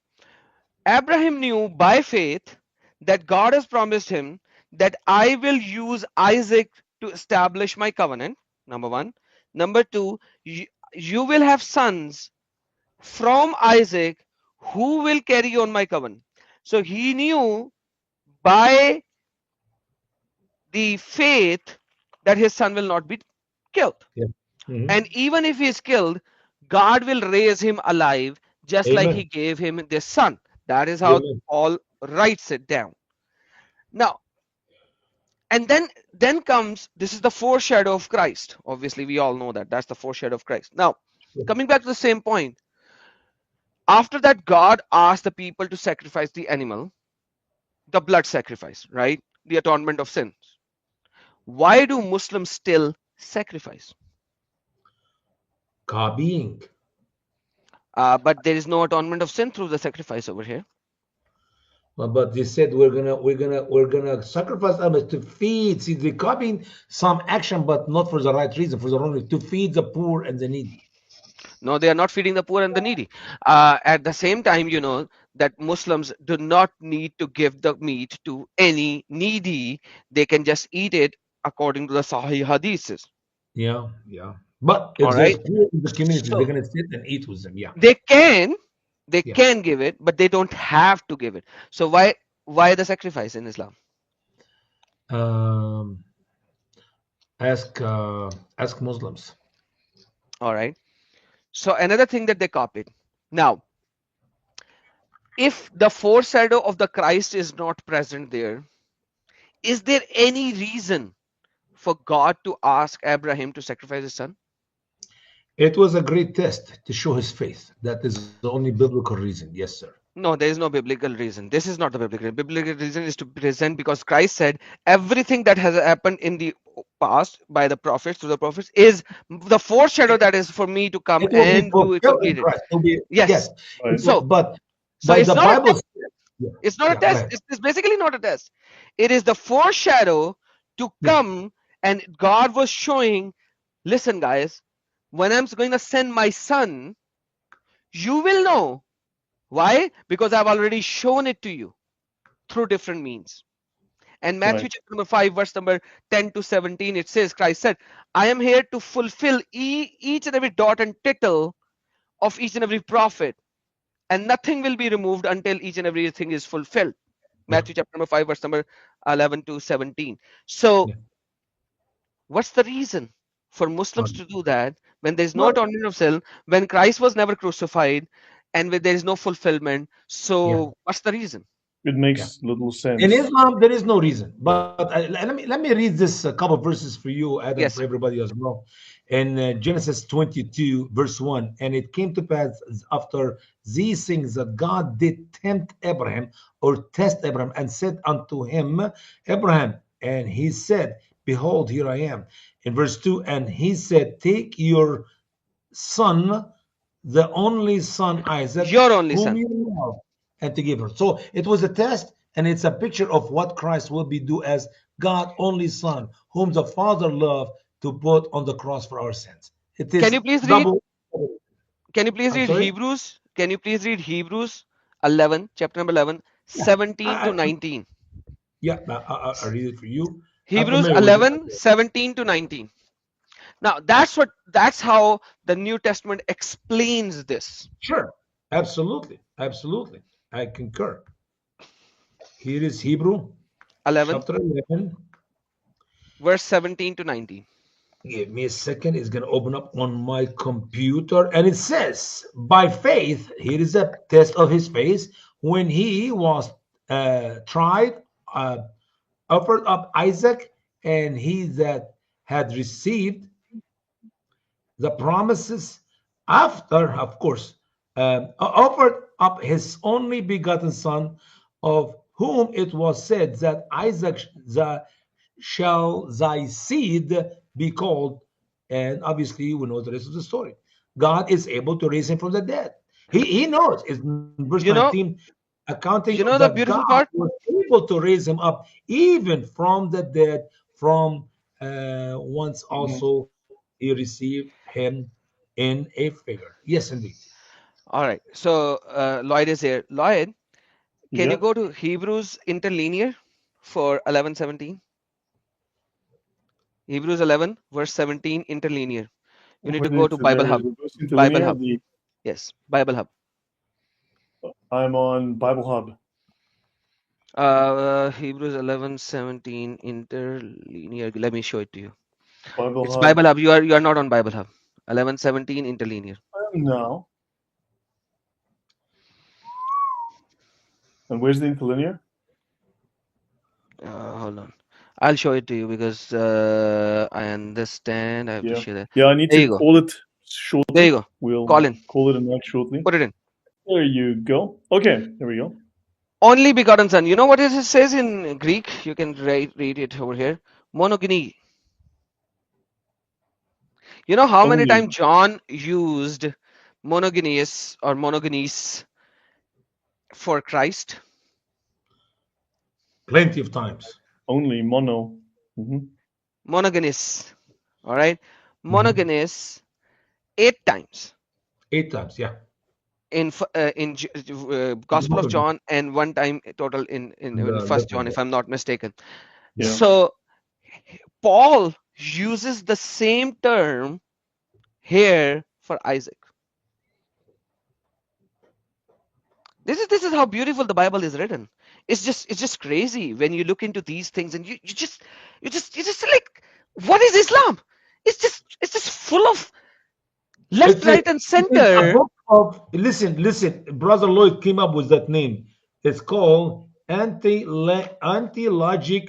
Abraham knew by faith that God has promised him that I will use Isaac to establish my covenant. Number one. Number two, you will have sons from Isaac who will carry on my covenant. So he knew by the faith that his son will not be killed. Yeah. Hmm. And even if he is killed, God will raise him alive just like he Amen. gave him this son. That is how Amen. Paul writes it down. Now, and then comes, this is the foreshadow of Christ. Obviously, we all know that. That's the foreshadow of Christ. Now, coming back to the same point, after that, God asked the people to sacrifice the animal, the blood sacrifice, right? The atonement of sins. Why do Muslims still sacrifice? Copying. But there is no atonement of sin through the sacrifice over here. But they said we're gonna sacrifice animals to feed. See, they're copying some action, but not for the right reason, for the wrong reason, to feed the poor and the needy. No, they are not feeding the poor and the needy. At the same time, you know that Muslims do not need to give the meat to any needy. They can just eat it according to the Sahih Hadiths. Yeah, yeah. But All if there's right. poor in the community, they're So gonna sit and eat with them. Yeah, they can, they yeah. can give it, but they don't have to give it. So why the sacrifice in Islam? Um, ask Muslims. All right. So another thing that they copied. Now, if the foreshadow of the Christ is not present there, is there any reason for God to ask Abraham to sacrifice his son? It was a great test to show his faith. That is the only biblical reason. Yes, sir. No, there is no biblical reason. This is not the biblical reason. Biblical reason is to present because Christ said everything that has happened in the past by the prophets to the prophets is the foreshadow that is for me to come It will be and do it fulfilled in completed. Christ. It will be Yes. yes. Right. So so But it's the not a Bible. test. Yeah, It's not a yeah. Go test. ahead. It's basically not a test. It is the foreshadow to Yeah, come, and God was showing, listen, guys, when I'm going to send my son, you will know. Why? Because I've already shown it to you through different means. And Matthew Right. chapter number 5, verse number 10 to 17, it says, Christ said, I am here to fulfill each and every dot and tittle of each and every prophet, and nothing will be removed until each and everything is fulfilled. yeah, Matthew chapter number 5, verse number 11 to 17. So, yeah. what's the reason for Muslims to do that when there is no Well, atonement of sin, when Christ was never crucified, and when there is no fulfillment? yeah. So, what's the reason? It makes little sense. In Islam, there is no reason. But let me read this couple of verses for you, Adam, Yes, for sir. everybody as well. In Genesis 22, verse 1, and it came to pass after these things that God did tempt Abraham or test Abraham and said unto him, Abraham, and he said, Behold, here I am. In verse 2, and he said, Take your son, the only son Isaac, Your only whom son. you love, and to give her. So it was a test, and it's a picture of what Christ will be do as God only Son, whom the Father loved to put on the cross for our sins. It Can is you please read? double. Can you please I'm read sorry. Hebrews? Can you please read Hebrews 11, chapter number 11, Yeah, 17 to 19? yeah. I read it for you. I'm Hebrews familiar with it. 11, 17 to 19. Now that's how the New Testament explains this. Sure, absolutely, absolutely. I concur. Here is Hebrew 11, chapter 11. verse 17 to 19. Give me a second. It's going to open up on my computer. And it says, by faith, here is a test of his faith. When he was tried, uh, offered up Isaac, and he that had received the promises after, of course, offered up his only begotten son, of whom it was said that Isaac shall thy seed be called. And obviously, we know the rest of the story. God is able to raise him from the dead. He knows. It's in verse You know, 19, accounting you know the that beautiful God part? was able to raise him up even from the dead, from once Mhm. also he received him in a figure. Yes, indeed. All right. So Lloyd is here. Lloyd, can you Yeah. go to Hebrews interlinear for 11:17? Hebrews 11, verse 17, interlinear. You need to Where go to is Bible there? Hub. The Ghost Bible Interlinear. Hub. Yes, Bible Hub. I'm on Bible Hub. Hebrews 11:17, interlinear. Let me show it to you. Bible It's Hub. Bible Hub. You are not on Bible Hub. 11:17, interlinear. I am now. And where's the interlinear? Hold on. I'll show it to you because I understand. I have to Yeah. share that. Yeah, I need There to you go. call it There you shortly. go. We'll Call in. call it a night shortly. Put it in. There you go. Okay, there we go. Only begotten son. You know what it says in Greek? You can read it over here. Monogeny. You know how many Only. times John used monogenes or monogenes for Christ? Plenty of times. Only mono. Hmm. Monogenes. All right. Mhm. Monogenes 8 times 8 times, yeah. in In the Gospel book of of John, John and one time total in the First letter of John, John. if I'm not mistaken. Yeah. So Paul uses the same term here for Isaac. This is how beautiful the Bible is written. It's just crazy when you look into these things and you just like, what is Islam? It's just full of left, It is, right, and it is a center. book of, listen, Brother Lloyd came up with that name. It's called Anti-Logic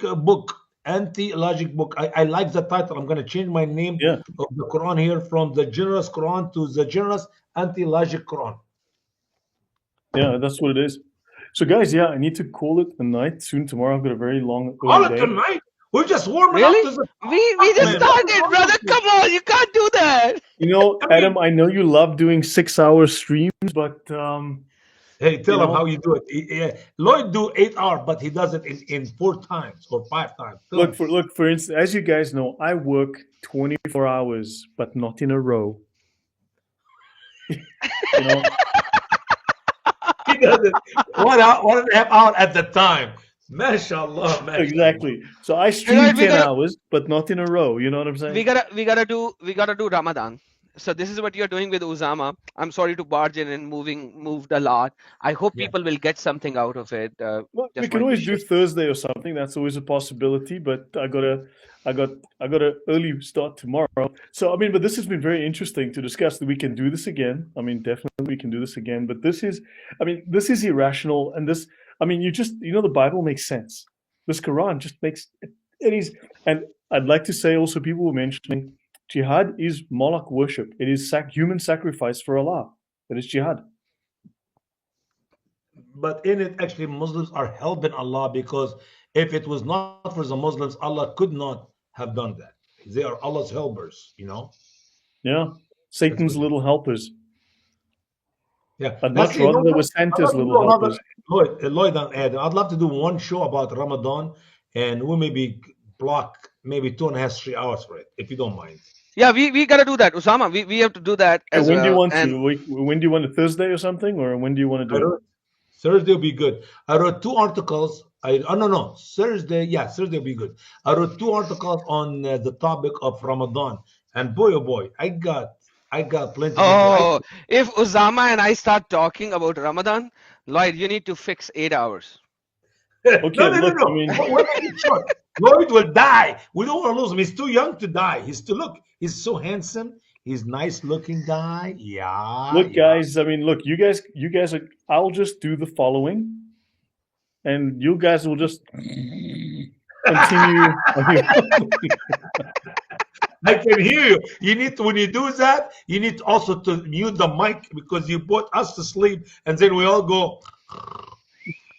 Book. Anti-Logic Book. I like the title. I'm going to change my name Yeah. of the Quran here from the Generous Quran to the Generous Anti-Logic Quran. Yeah, that's what it is. So guys, yeah, I need to call it a night soon. Tomorrow I've got a very long Call early it day. tonight. We're just warming up Really? to the We just man. What is started, wrong with brother. you? Come on, you can't do that. You know, I mean, Adam, I know you love doing 6 hour streams, but hey, you tell him how know, you do it. Lloyd do 8 hours, but he does it in 4 times or 5 times. Tell him. look for instance, as you guys know, I work 24 hours, but not in a row. You know, He does it 1 hour, 1.5 hour at the time. Mashallah, mashallah. exactly. So I You know, stream 10 hours, but not in a row. You know what I'm we saying? gotta we gotta do Ramadan. So this is what you're doing with Usama. I'm sorry to barge in and moved a lot. I hope Yeah. people will get something out of it. Well, we Just can wanted to always do share. Thursday or something. That's always a possibility. But I got, I got an early start tomorrow. So I mean, but this has been very interesting to discuss. That we can do this again. I mean, definitely we can do this again. But this is, I mean, this is irrational, and this, I mean, the Bible makes sense. This Quran just makes it is. And I'd like to say also, people were mentioning jihad is Moloch worship. It is human sacrifice for Allah. That is jihad. But in it, actually, Muslims are helping Allah, because if it was not for the Muslims, Allah could not have done that. They are Allah's helpers. Yeah, That's Satan's good. little helpers. Yeah. I'd much Lastly, rather they were I'd love Santa's to little do another, helpers. Lloyd and Adam. I'd love to do one show about Ramadan, and we maybe block maybe 2.5, 3 hours for it, if you don't mind. Yeah, we gotta do that, Usama. We have to do that And as when do you well. want And to? When do you want a Thursday or something, or when do you want to I do it? wrote Thursday will be good. I wrote 2 articles. No, Thursday. Yeah, Thursday will be good. I wrote 2 articles on the topic of Ramadan, and boy, oh boy, I got plenty of material. oh, if Usama and I start talking about Ramadan, Lloyd, you need to fix 8 hours. No, Okay, no, no, look, I no. mean, We'll make it short. Lloyd will die. We don't want to lose him. He's too young to die. He's so handsome. He's nice looking guy. Yeah, look, yeah. guys. I mean, look, you guys are. I'll just do the following, and you guys will just continue. I can hear you. You need to, when you do that, you need also to mute the mic, because you put us to sleep, and then we all go.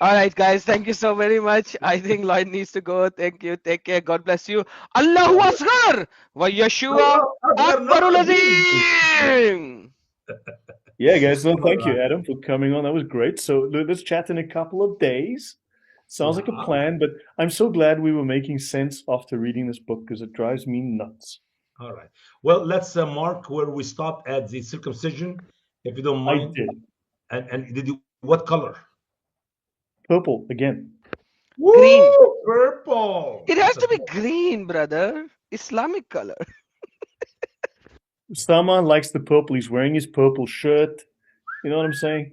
All right, guys. Thank you so very much. I think Lloyd needs to go. Thank you. Take care. God bless you. Allahu Asghar wa Yeshua Akbarul Azim. Yeah, guys. No, thank you, Alright. Adam, for coming on. That was great. So let's chat in a couple of days. Sounds like a Yeah. plan, but I'm so glad we were making sense after reading this book because it drives me nuts. All right. Well, let's mark where we stopped at the circumcision, if you don't I mind. did. And did you, what color? Purple again. Woo! Green. Purple. It has to be green, brother. Islamic color. Usama likes the purple. He's wearing his purple shirt. You know what I'm saying?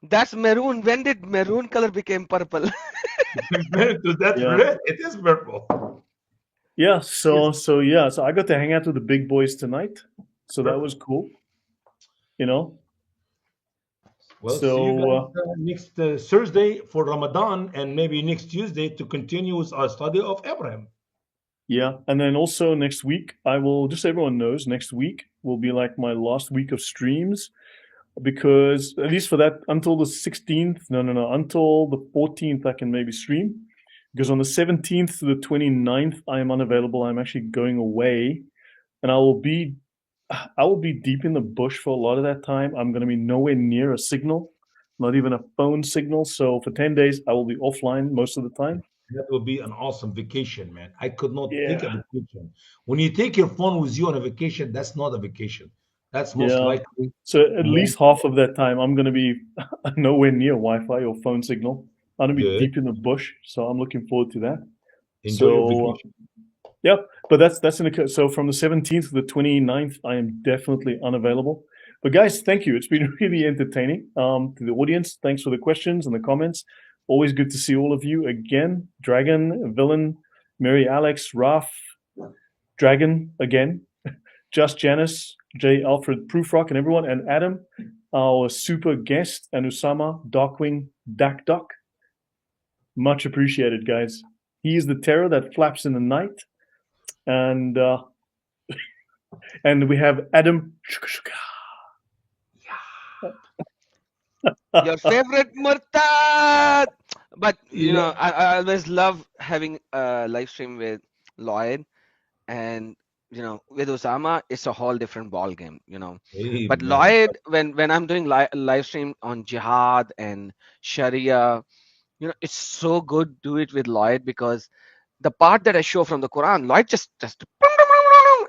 That's maroon. When did maroon color became purple? Compared to that Yeah. red, it is purple. Yeah. So I got to hang out with the big boys tonight. So that was cool. You know. Well, So, see you guys next Thursday for Ramadan, and maybe next Tuesday to continue with our study of Abraham. Yeah, and then also next week, I will, just so everyone knows, next week will be like my last week of streams, because at least for that, until the 16th, until the 14th, I can maybe stream, because on the 17th to the 29th, I am unavailable. I'm actually going away, and I will be deep in the bush for a lot of that time. I'm going to be nowhere near a signal, not even a phone signal. So for 10 days, I will be offline most of the time. That will be an awesome vacation, man. I could not take a Yeah. vacation. When you take your phone with you on a vacation, that's not a vacation. That's most Yeah. likely. So at least half of that time, I'm going to be nowhere near Wi-Fi or phone signal. I'm going to be Good. deep in the bush. So I'm looking forward to that. Enjoy your So, vacation. yep. But that's so from the 17th to the 29th, I am definitely unavailable. But guys, thank you. It's been really entertaining. To the audience, thanks for the questions and the comments. Always good to see all of you again. Dragon, Villain, Mary Alex, Raf, Dragon again, Just Janice, J. Alfred Proofrock, and everyone, and Adam, our super guest, and Usama Darkwing Dakdok. Much appreciated, guys. He is the terror that flaps in the night. And and we have Adam. Your favorite Murtad. But you know, I always love having a live stream with Lloyd, and you know, with Osama, it's a whole different ball game. You know, but Amen. Lloyd, when I'm doing live stream on jihad and Sharia, you know, it's so good do it with Lloyd, because the part that I show from the Quran, Lloyd just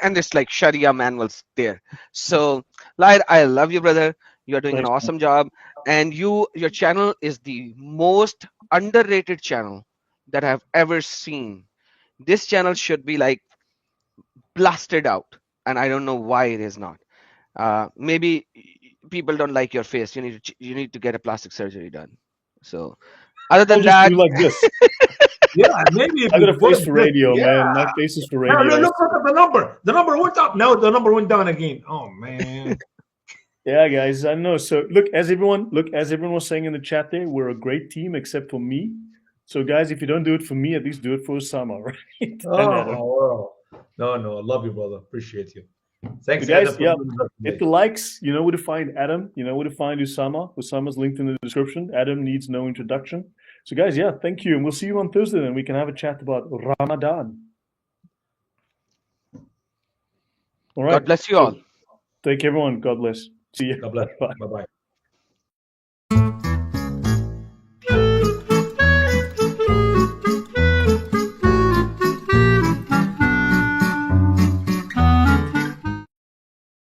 and it's like Sharia manuals there. So Lloyd, I love you, brother. You're doing an Thanks, man. awesome job, and your channel is the most underrated channel that I've ever seen. This channel should be like blasted out, and I don't know why it is not. Maybe people don't like your face. You need to get a plastic surgery done. So other I'll than just that, do like this. Yeah, maybe if I got you a face put for this, radio, man. My yeah. face is for Now, radio. look at the number. The number went up. Now the number went down again. Oh man. Yeah, guys, I know. So look, as everyone was saying in the chat there, we're a great team except for me. So guys, if you don't do it for me, at least do it for Osama, right? And Adam. Oh, wow. No, I love you, brother. Appreciate you. Thanks, So guys, Adam, for yeah, doing that hit today. the likes. You know where to find Adam. You know where to find Usama. Usama's linked in the description. Adam needs no introduction. So guys, yeah, thank you. And we'll see you on Thursday then. We can have a chat about Ramadan. All right. God bless you So all. take everyone. God bless. See you. God bless. Bye. Bye-bye.